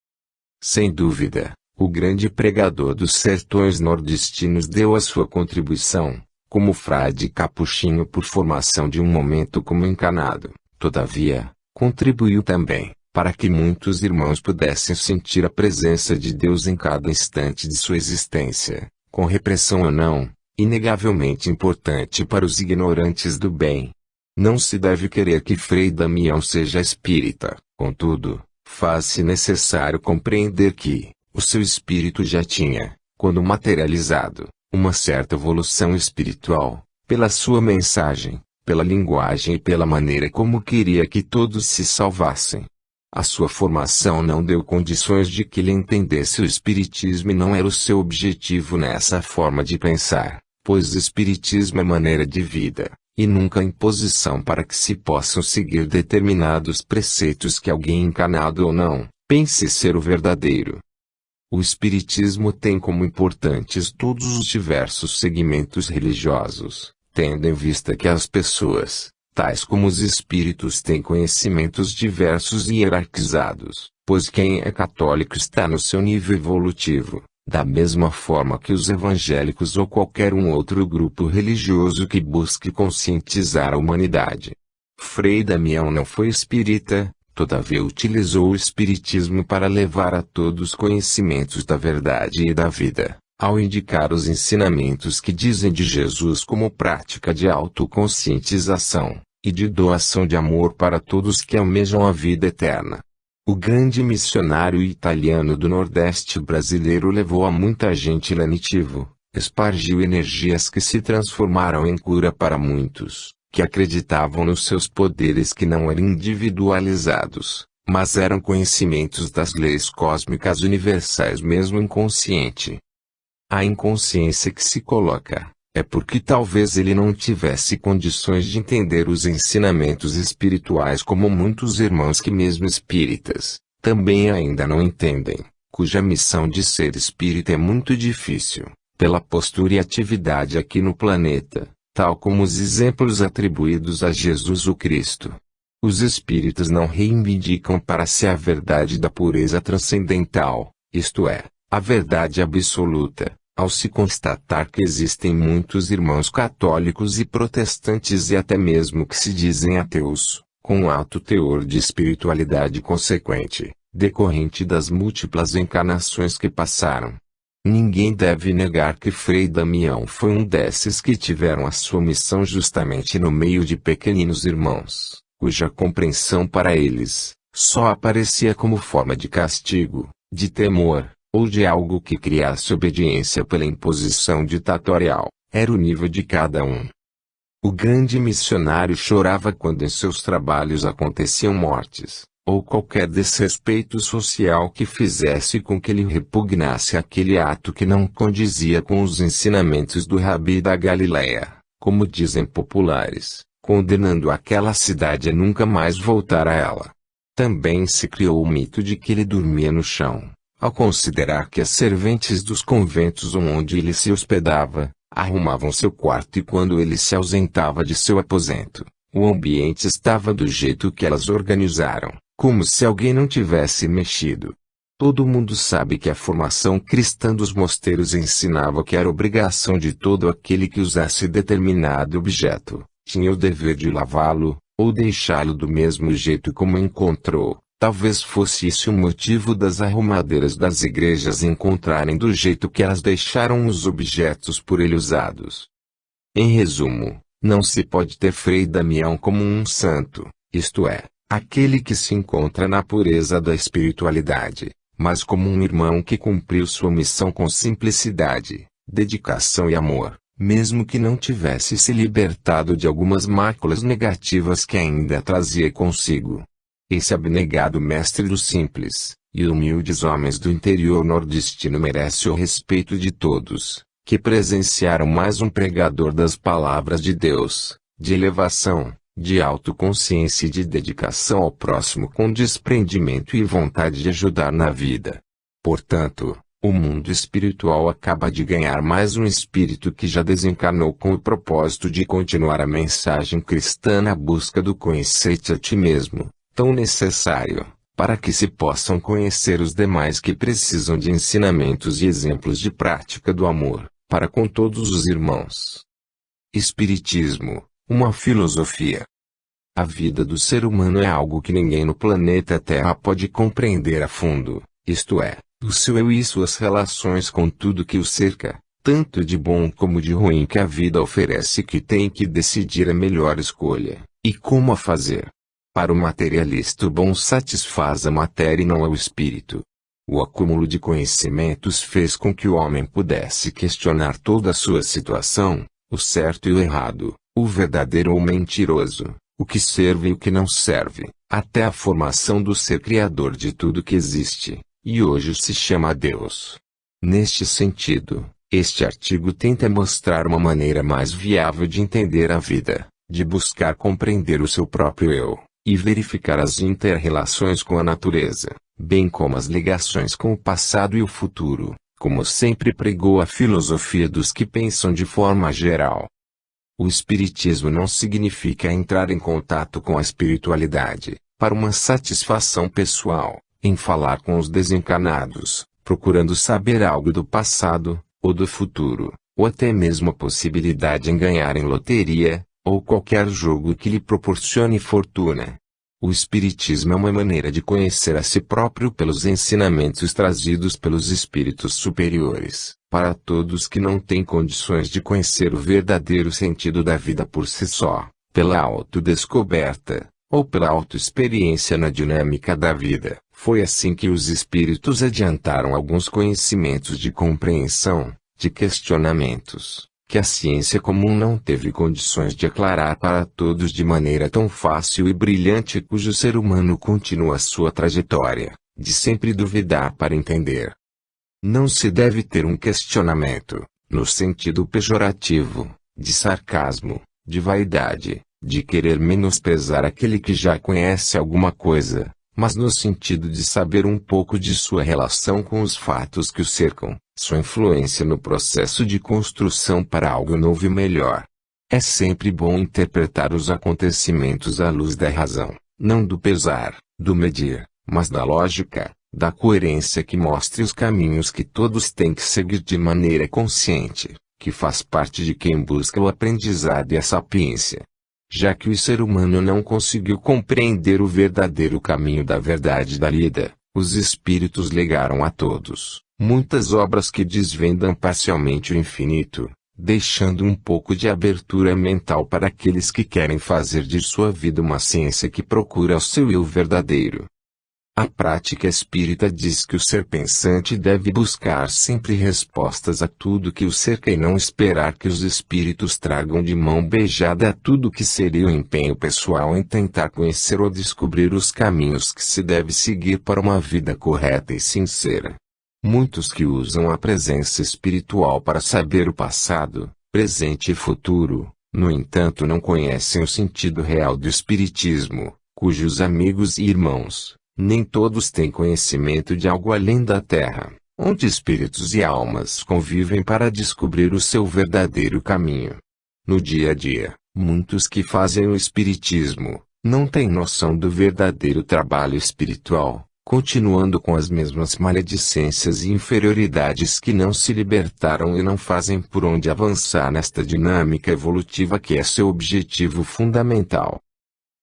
Sem dúvida, o grande pregador dos sertões nordestinos deu a sua contribuição, como frade capuchinho por formação de um momento como encanado. Todavia, contribuiu também, para que muitos irmãos pudessem sentir a presença de Deus em cada instante de sua existência, com repressão ou não, inegavelmente importante para os ignorantes do bem. Não se deve querer que Frei Damião seja espírita, contudo, faz-se necessário compreender que, o seu espírito já tinha, quando materializado, uma certa evolução espiritual, pela sua mensagem, pela linguagem e pela maneira como queria que todos se salvassem. A sua formação não deu condições de que ele entendesse o espiritismo e não era o seu objetivo nessa forma de pensar, pois o espiritismo é maneira de vida, e nunca imposição para que se possam seguir determinados preceitos que alguém encanado ou não, pense ser o verdadeiro. O espiritismo tem como importantes todos os diversos segmentos religiosos, tendo em vista que as pessoas, tais como os espíritos, têm conhecimentos diversos e hierarquizados, pois quem é católico está no seu nível evolutivo, da mesma forma que os evangélicos ou qualquer outro grupo religioso que busque conscientizar a humanidade. Frei Damião não foi espírita, todavia utilizou o espiritismo para levar a todos conhecimentos da verdade e da vida, ao indicar os ensinamentos que dizem de Jesus como prática de autoconscientização, e de doação de amor para todos que almejam a vida eterna. O grande missionário italiano do Nordeste brasileiro levou a muita gente lenitivo, espargiu energias que se transformaram em cura para muitos, que acreditavam nos seus poderes que não eram individualizados, mas eram conhecimentos das leis cósmicas universais mesmo inconsciente. A inconsciência que se coloca, é porque talvez ele não tivesse condições de entender os ensinamentos espirituais como muitos irmãos que mesmo espíritas, também ainda não entendem, cuja missão de ser espírita é muito difícil, pela postura e atividade aqui no planeta, tal como os exemplos atribuídos a Jesus o Cristo. Os espíritas não reivindicam para si a verdade da pureza transcendental, isto é, a verdade absoluta, ao se constatar que existem muitos irmãos católicos e protestantes e até mesmo que se dizem ateus, com alto teor de espiritualidade consequente, decorrente das múltiplas encarnações que passaram. Ninguém deve negar que Frei Damião foi um desses que tiveram a sua missão justamente no meio de pequeninos irmãos, cuja compreensão para eles, só aparecia como forma de castigo, de temor, ou de algo que criasse obediência pela imposição ditatorial, era o nível de cada um. O grande missionário chorava quando em seus trabalhos aconteciam mortes, ou qualquer desrespeito social que fizesse com que lhe repugnasse aquele ato que não condizia com os ensinamentos do Rabi da Galileia, como dizem populares, condenando aquela cidade a nunca mais voltar a ela. Também se criou o mito de que ele dormia no chão, ao considerar que as serventes dos conventos onde ele se hospedava, arrumavam seu quarto e quando ele se ausentava de seu aposento, o ambiente estava do jeito que elas organizaram, como se alguém não tivesse mexido. Todo mundo sabe que a formação cristã dos mosteiros ensinava que era obrigação de todo aquele que usasse determinado objeto, tinha o dever de lavá-lo, ou deixá-lo do mesmo jeito como encontrou. Talvez fosse isso o motivo das arrumadeiras das igrejas encontrarem do jeito que elas deixaram os objetos por ele usados. Em resumo, não se pode ter Frei Damião como um santo, isto é, aquele que se encontra na pureza da espiritualidade, mas como um irmão que cumpriu sua missão com simplicidade, dedicação e amor, mesmo que não tivesse se libertado de algumas máculas negativas que ainda trazia consigo. Esse abnegado mestre dos simples e humildes homens do interior nordestino merece o respeito de todos, que presenciaram mais um pregador das palavras de Deus, de elevação, de autoconsciência e de dedicação ao próximo com desprendimento e vontade de ajudar na vida. Portanto, o mundo espiritual acaba de ganhar mais um espírito que já desencarnou com o propósito de continuar a mensagem cristã na busca do conhecer-te a ti mesmo, tão necessário, para que se possam conhecer os demais que precisam de ensinamentos e exemplos de prática do amor, para com todos os irmãos. Espiritismo, uma filosofia. A vida do ser humano é algo que ninguém no planeta Terra pode compreender a fundo, isto é, o seu eu e suas relações com tudo que o cerca, tanto de bom como de ruim que a vida oferece, que tem que decidir a melhor escolha, e como a fazer. Para o materialista, o bom satisfaz a matéria e não o espírito. O acúmulo de conhecimentos fez com que o homem pudesse questionar toda a sua situação, o certo e o errado, o verdadeiro ou mentiroso, o que serve e o que não serve, até a formação do ser criador de tudo que existe, e hoje se chama Deus. Neste sentido, este artigo tenta mostrar uma maneira mais viável de entender a vida, de buscar compreender o seu próprio eu, e verificar as inter-relações com a natureza, bem como as ligações com o passado e o futuro, como sempre pregou a filosofia dos que pensam de forma geral. O espiritismo não significa entrar em contato com a espiritualidade, para uma satisfação pessoal, em falar com os desencarnados, procurando saber algo do passado, ou do futuro, ou até mesmo a possibilidade em ganhar em loteria, ou qualquer jogo que lhe proporcione fortuna. O espiritismo é uma maneira de conhecer a si próprio pelos ensinamentos trazidos pelos espíritos superiores, para todos que não têm condições de conhecer o verdadeiro sentido da vida por si só, pela autodescoberta, ou pela autoexperiência na dinâmica da vida. Foi assim que os espíritos adiantaram alguns conhecimentos de compreensão, de questionamentos, que a ciência comum não teve condições de aclarar para todos de maneira tão fácil e brilhante, cujo ser humano continua sua trajetória, de sempre duvidar para entender. Não se deve ter um questionamento, no sentido pejorativo, de sarcasmo, de vaidade, de querer menosprezar aquele que já conhece alguma coisa, mas no sentido de saber um pouco de sua relação com os fatos que o cercam, sua influência no processo de construção para algo novo e melhor. É sempre bom interpretar os acontecimentos à luz da razão, não do pesar, do medir, mas da lógica, da coerência que mostre os caminhos que todos têm que seguir de maneira consciente, que faz parte de quem busca o aprendizado e a sapiência. Já que o ser humano não conseguiu compreender o verdadeiro caminho da verdade da lida, os espíritos legaram a todos muitas obras que desvendam parcialmente o infinito, deixando um pouco de abertura mental para aqueles que querem fazer de sua vida uma ciência que procura o seu eu verdadeiro. A prática espírita diz que o ser pensante deve buscar sempre respostas a tudo que o cerca e não esperar que os espíritos tragam de mão beijada a tudo que seria o empenho pessoal em tentar conhecer ou descobrir os caminhos que se deve seguir para uma vida correta e sincera. Muitos que usam a presença espiritual para saber o passado, presente e futuro, no entanto não conhecem o sentido real do espiritismo, cujos amigos e irmãos, nem todos têm conhecimento de algo além da Terra, onde espíritos e almas convivem para descobrir o seu verdadeiro caminho. No dia a dia, muitos que fazem o espiritismo, não têm noção do verdadeiro trabalho espiritual, continuando com as mesmas maledicências e inferioridades que não se libertaram e não fazem por onde avançar nesta dinâmica evolutiva que é seu objetivo fundamental.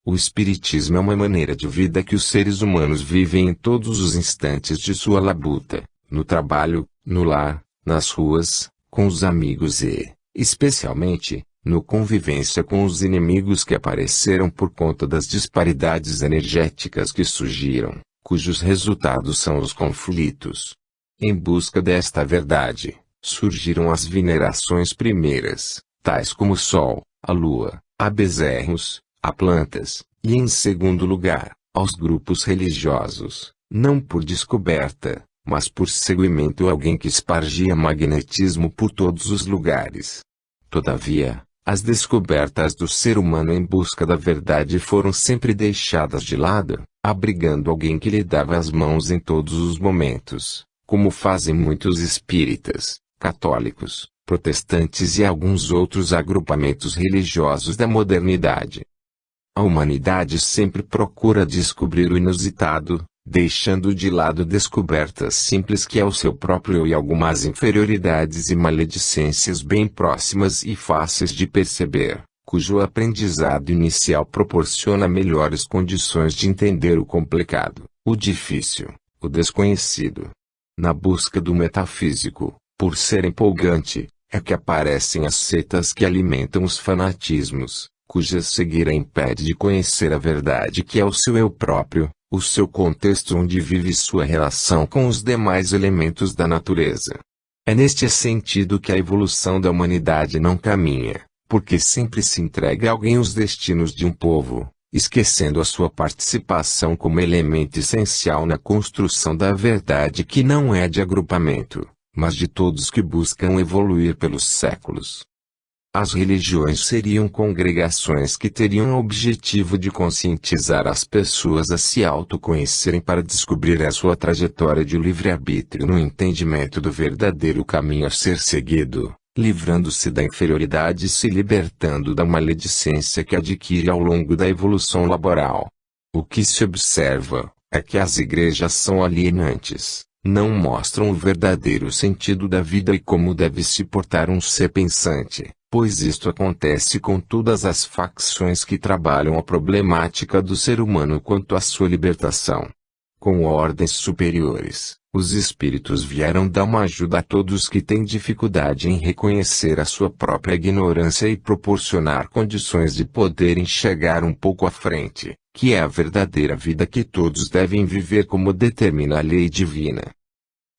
O espiritismo é uma maneira de vida que os seres humanos vivem em todos os instantes de sua labuta, no trabalho, no lar, nas ruas, com os amigos e, especialmente, no convivência com os inimigos que apareceram por conta das disparidades energéticas que surgiram, cujos resultados são os conflitos. Em busca desta verdade, surgiram as venerações primeiras, tais como o Sol, a Lua, a bezerros, a plantas, e em segundo lugar, aos grupos religiosos, não por descoberta, mas por seguimento alguém que espargia magnetismo por todos os lugares. Todavia, As descobertas do ser humano em busca da verdade foram sempre deixadas de lado, abrigando alguém que lhe dava as mãos em todos os momentos, como fazem muitos espíritas, católicos, protestantes e alguns outros agrupamentos religiosos da modernidade. A humanidade sempre procura descobrir o inusitado, deixando de lado descobertas simples que é o seu próprio eu e algumas inferioridades e maledicências bem próximas e fáceis de perceber, cujo aprendizado inicial proporciona melhores condições de entender o complicado, o difícil, o desconhecido. Na busca do metafísico, por ser empolgante, é que aparecem as seitas que alimentam os fanatismos, cuja cegueira impede de conhecer a verdade que é o seu eu próprio, o seu contexto onde vive sua relação com os demais elementos da natureza. É neste sentido que a evolução da humanidade não caminha, porque sempre se entrega a alguém os destinos de um povo, esquecendo a sua participação como elemento essencial na construção da verdade que não é de agrupamento, mas de todos que buscam evoluir pelos séculos. As religiões seriam congregações que teriam o objetivo de conscientizar as pessoas a se autoconhecerem para descobrir a sua trajetória de livre-arbítrio no entendimento do verdadeiro caminho a ser seguido, livrando-se da inferioridade e se libertando da maledicência que adquire ao longo da evolução laboral. O que se observa é que as igrejas são alienantes, não mostram o verdadeiro sentido da vida e como deve se portar um ser pensante. Pois isto acontece com todas as facções que trabalham a problemática do ser humano quanto à sua libertação. Com ordens superiores, os espíritos vieram dar uma ajuda a todos que têm dificuldade em reconhecer a sua própria ignorância e proporcionar condições de poderem chegar um pouco à frente, que é a verdadeira vida que todos devem viver como determina a lei divina.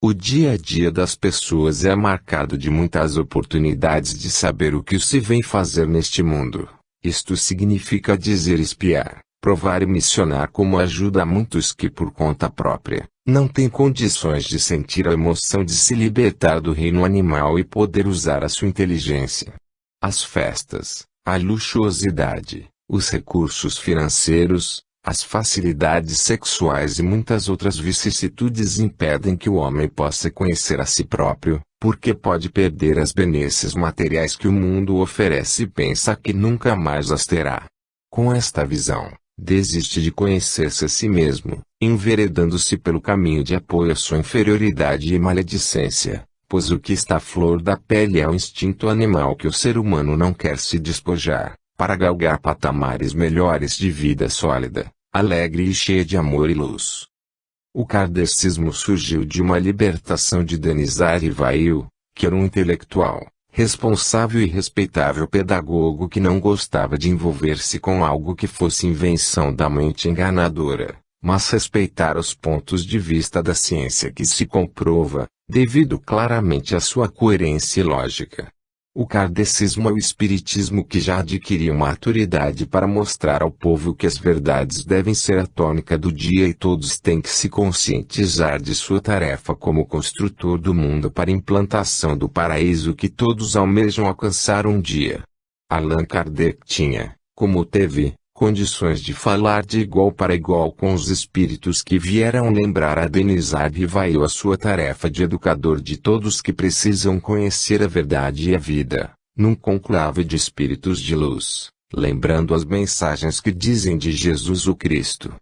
O dia a dia das pessoas é marcado de muitas oportunidades de saber o que se vem fazer neste mundo. Isto significa dizer espiar, provar e missionar como ajuda a muitos que por conta própria, não têm condições de sentir a emoção de se libertar do reino animal e poder usar a sua inteligência. As festas, a luxuosidade, os recursos financeiros, as facilidades sexuais e muitas outras vicissitudes impedem que o homem possa conhecer a si próprio, porque pode perder as benesses materiais que o mundo oferece e pensa que nunca mais as terá. Com esta visão, desiste de conhecer-se a si mesmo, enveredando-se pelo caminho de apoio à sua inferioridade e maledicência, pois o que está à flor da pele é o instinto animal que o ser humano não quer se despojar, para galgar patamares melhores de vida sólida, alegre e cheia de amor e luz. O kardecismo surgiu de uma libertação de Denis Arivail, que era um intelectual, responsável e respeitável pedagogo que não gostava de envolver-se com algo que fosse invenção da mente enganadora, mas respeitar os pontos de vista da ciência que se comprova, devido claramente à sua coerência e lógica. O kardecismo é o espiritismo que já adquiriu maturidade para mostrar ao povo que as verdades devem ser a tônica do dia e todos têm que se conscientizar de sua tarefa como construtor do mundo para a implantação do paraíso que todos almejam alcançar um dia. Allan Kardec tinha, como teve, condições de falar de igual para igual com os espíritos que vieram lembrar a Denis Arivail a sua tarefa de educador de todos que precisam conhecer a verdade e a vida, num conclave de espíritos de luz, lembrando as mensagens que dizem de Jesus o Cristo.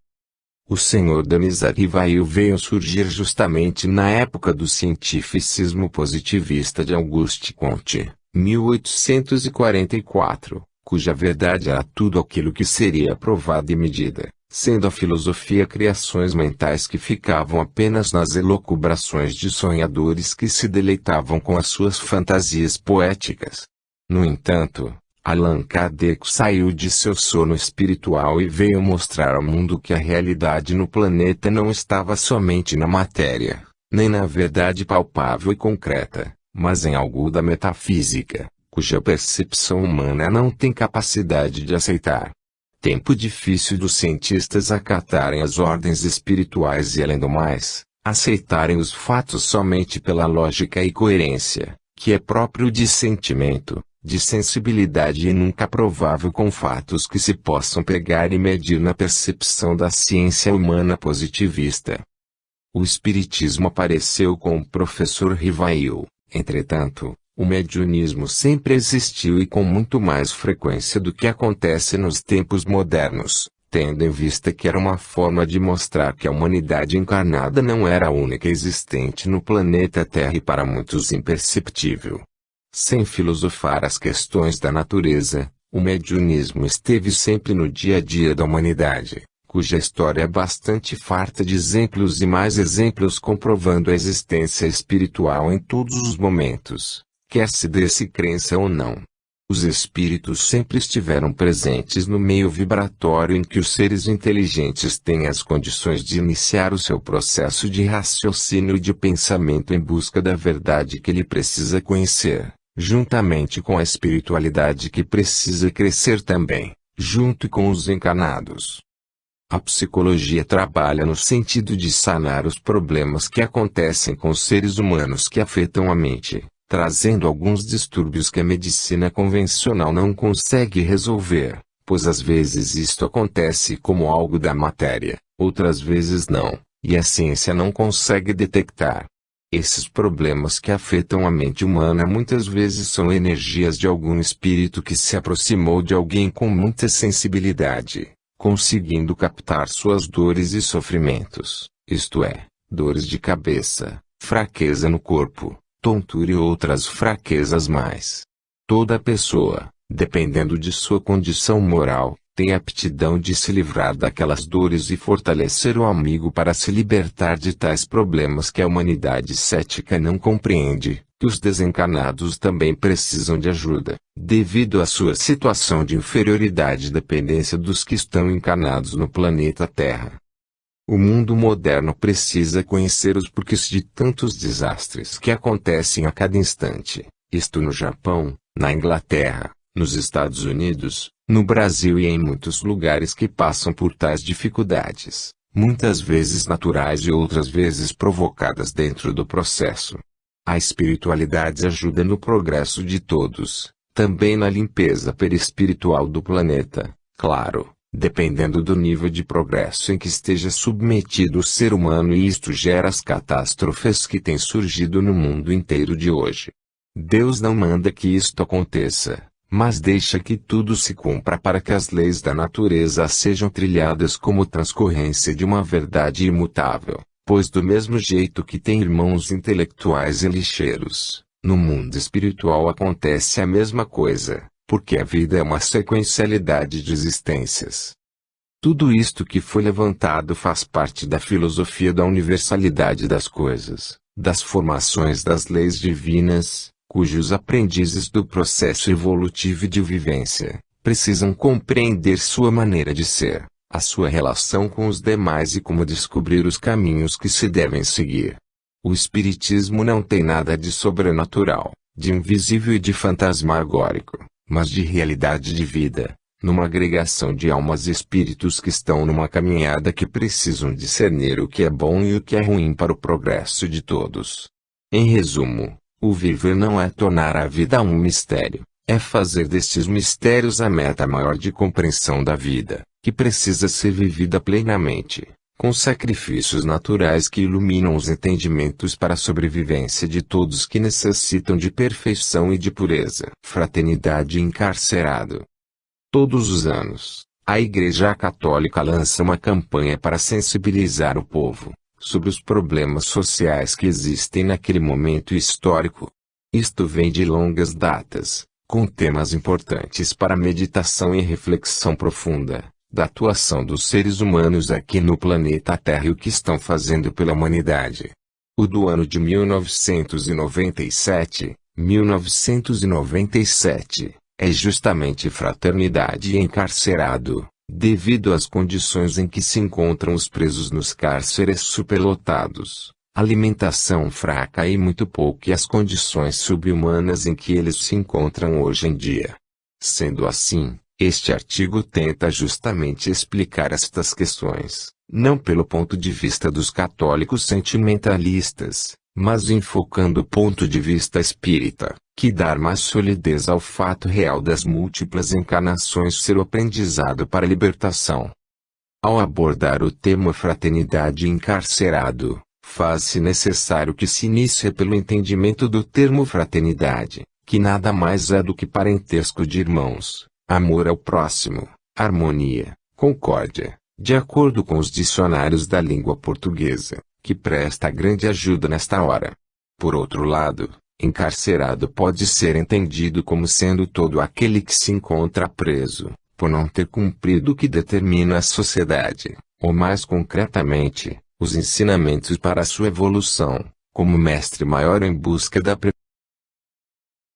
O Senhor Denis Arivail veio surgir justamente na época do cientificismo positivista de Auguste Comte, 1844. Cuja verdade era tudo aquilo que seria provado e medida, sendo a filosofia criações mentais que ficavam apenas nas elucubrações de sonhadores que se deleitavam com as suas fantasias poéticas. No entanto, Allan Kardec saiu de seu sono espiritual e veio mostrar ao mundo que a realidade no planeta não estava somente na matéria, nem na verdade palpável e concreta, mas em algo da metafísica, cuja percepção humana não tem capacidade de aceitar. Tempo difícil dos cientistas acatarem as ordens espirituais e, além do mais, aceitarem os fatos somente pela lógica e coerência, que é próprio de sentimento, de sensibilidade e nunca provável com fatos que se possam pegar e medir na percepção da ciência humana positivista. O espiritismo apareceu com o professor Rivail. Entretanto, o mediunismo sempre existiu e com muito mais frequência do que acontece nos tempos modernos, tendo em vista que era uma forma de mostrar que a humanidade encarnada não era a única existente no planeta Terra e para muitos imperceptível. Sem filosofar as questões da natureza, o mediunismo esteve sempre no dia a dia da humanidade, cuja história é bastante farta de exemplos e mais exemplos comprovando a existência espiritual em todos os momentos, quer se desse crença ou não. Os espíritos sempre estiveram presentes no meio vibratório em que os seres inteligentes têm as condições de iniciar o seu processo de raciocínio e de pensamento em busca da verdade que ele precisa conhecer, juntamente com a espiritualidade que precisa crescer também, junto com os encarnados. A psicologia trabalha no sentido de sanar os problemas que acontecem com os seres humanos que afetam a mente, trazendo alguns distúrbios que a medicina convencional não consegue resolver, pois às vezes isto acontece como algo da matéria, outras vezes não, e a ciência não consegue detectar. Esses problemas que afetam a mente humana muitas vezes são energias de algum espírito que se aproximou de alguém com muita sensibilidade, conseguindo captar suas dores e sofrimentos, isto é, dores de cabeça, fraqueza no corpo, tontura e outras fraquezas mais. Toda pessoa, dependendo de sua condição moral, tem aptidão de se livrar daquelas dores e fortalecer o amigo para se libertar de tais problemas que a humanidade cética não compreende, que os desencarnados também precisam de ajuda, devido à sua situação de inferioridade e dependência dos que estão encarnados no planeta Terra. O mundo moderno precisa conhecer os porquês de tantos desastres que acontecem a cada instante, isto no Japão, na Inglaterra, nos Estados Unidos, no Brasil e em muitos lugares que passam por tais dificuldades, muitas vezes naturais e outras vezes provocadas dentro do processo. A espiritualidade ajuda no progresso de todos, também na limpeza perispiritual do planeta, claro, dependendo do nível de progresso em que esteja submetido o ser humano, e isto gera as catástrofes que têm surgido no mundo inteiro de hoje. Deus não manda que isto aconteça, mas deixa que tudo se cumpra para que as leis da natureza sejam trilhadas como transcorrência de uma verdade imutável, pois do mesmo jeito que tem irmãos intelectuais e lixeiros, no mundo espiritual acontece a mesma coisa, porque a vida é uma sequencialidade de existências. Tudo isto que foi levantado faz parte da filosofia da universalidade das coisas, das formações das leis divinas, cujos aprendizes do processo evolutivo e de vivência, precisam compreender sua maneira de ser, a sua relação com os demais e como descobrir os caminhos que se devem seguir. O espiritismo não tem nada de sobrenatural, de invisível e de fantasmagórico, mas de realidade de vida, numa agregação de almas e espíritos que estão numa caminhada que precisam discernir o que é bom e o que é ruim para o progresso de todos. Em resumo, o viver não é tornar a vida um mistério, é fazer destes mistérios a meta maior de compreensão da vida, que precisa ser vivida plenamente, com sacrifícios naturais que iluminam os entendimentos para a sobrevivência de todos que necessitam de perfeição e de pureza. Fraternidade encarcerado. Todos os anos, a Igreja Católica lança uma campanha para sensibilizar o povo sobre os problemas sociais que existem naquele momento histórico. Isto vem de longas datas, com temas importantes para meditação e reflexão profunda, da atuação dos seres humanos aqui no planeta Terra e o que estão fazendo pela humanidade. O do ano de 1997, é justamente Fraternidade encarcerado, devido às condições em que se encontram os presos nos cárceres superlotados, alimentação fraca e muito pouco e as condições subhumanas em que eles se encontram hoje em dia. Sendo assim, este artigo tenta justamente explicar estas questões, não pelo ponto de vista dos católicos sentimentalistas, mas enfocando o ponto de vista espírita, que dar mais solidez ao fato real das múltiplas encarnações ser o aprendizado para a libertação. Ao abordar o tema fraternidade encarcerado, faz-se necessário que se inicie pelo entendimento do termo fraternidade, que nada mais é do que parentesco de irmãos, amor ao próximo, harmonia, concórdia, de acordo com os dicionários da língua portuguesa, que presta grande ajuda nesta hora. Por outro lado, encarcerado pode ser entendido como sendo todo aquele que se encontra preso, por não ter cumprido o que determina a sociedade, ou mais concretamente, os ensinamentos para a sua evolução, como mestre maior em busca da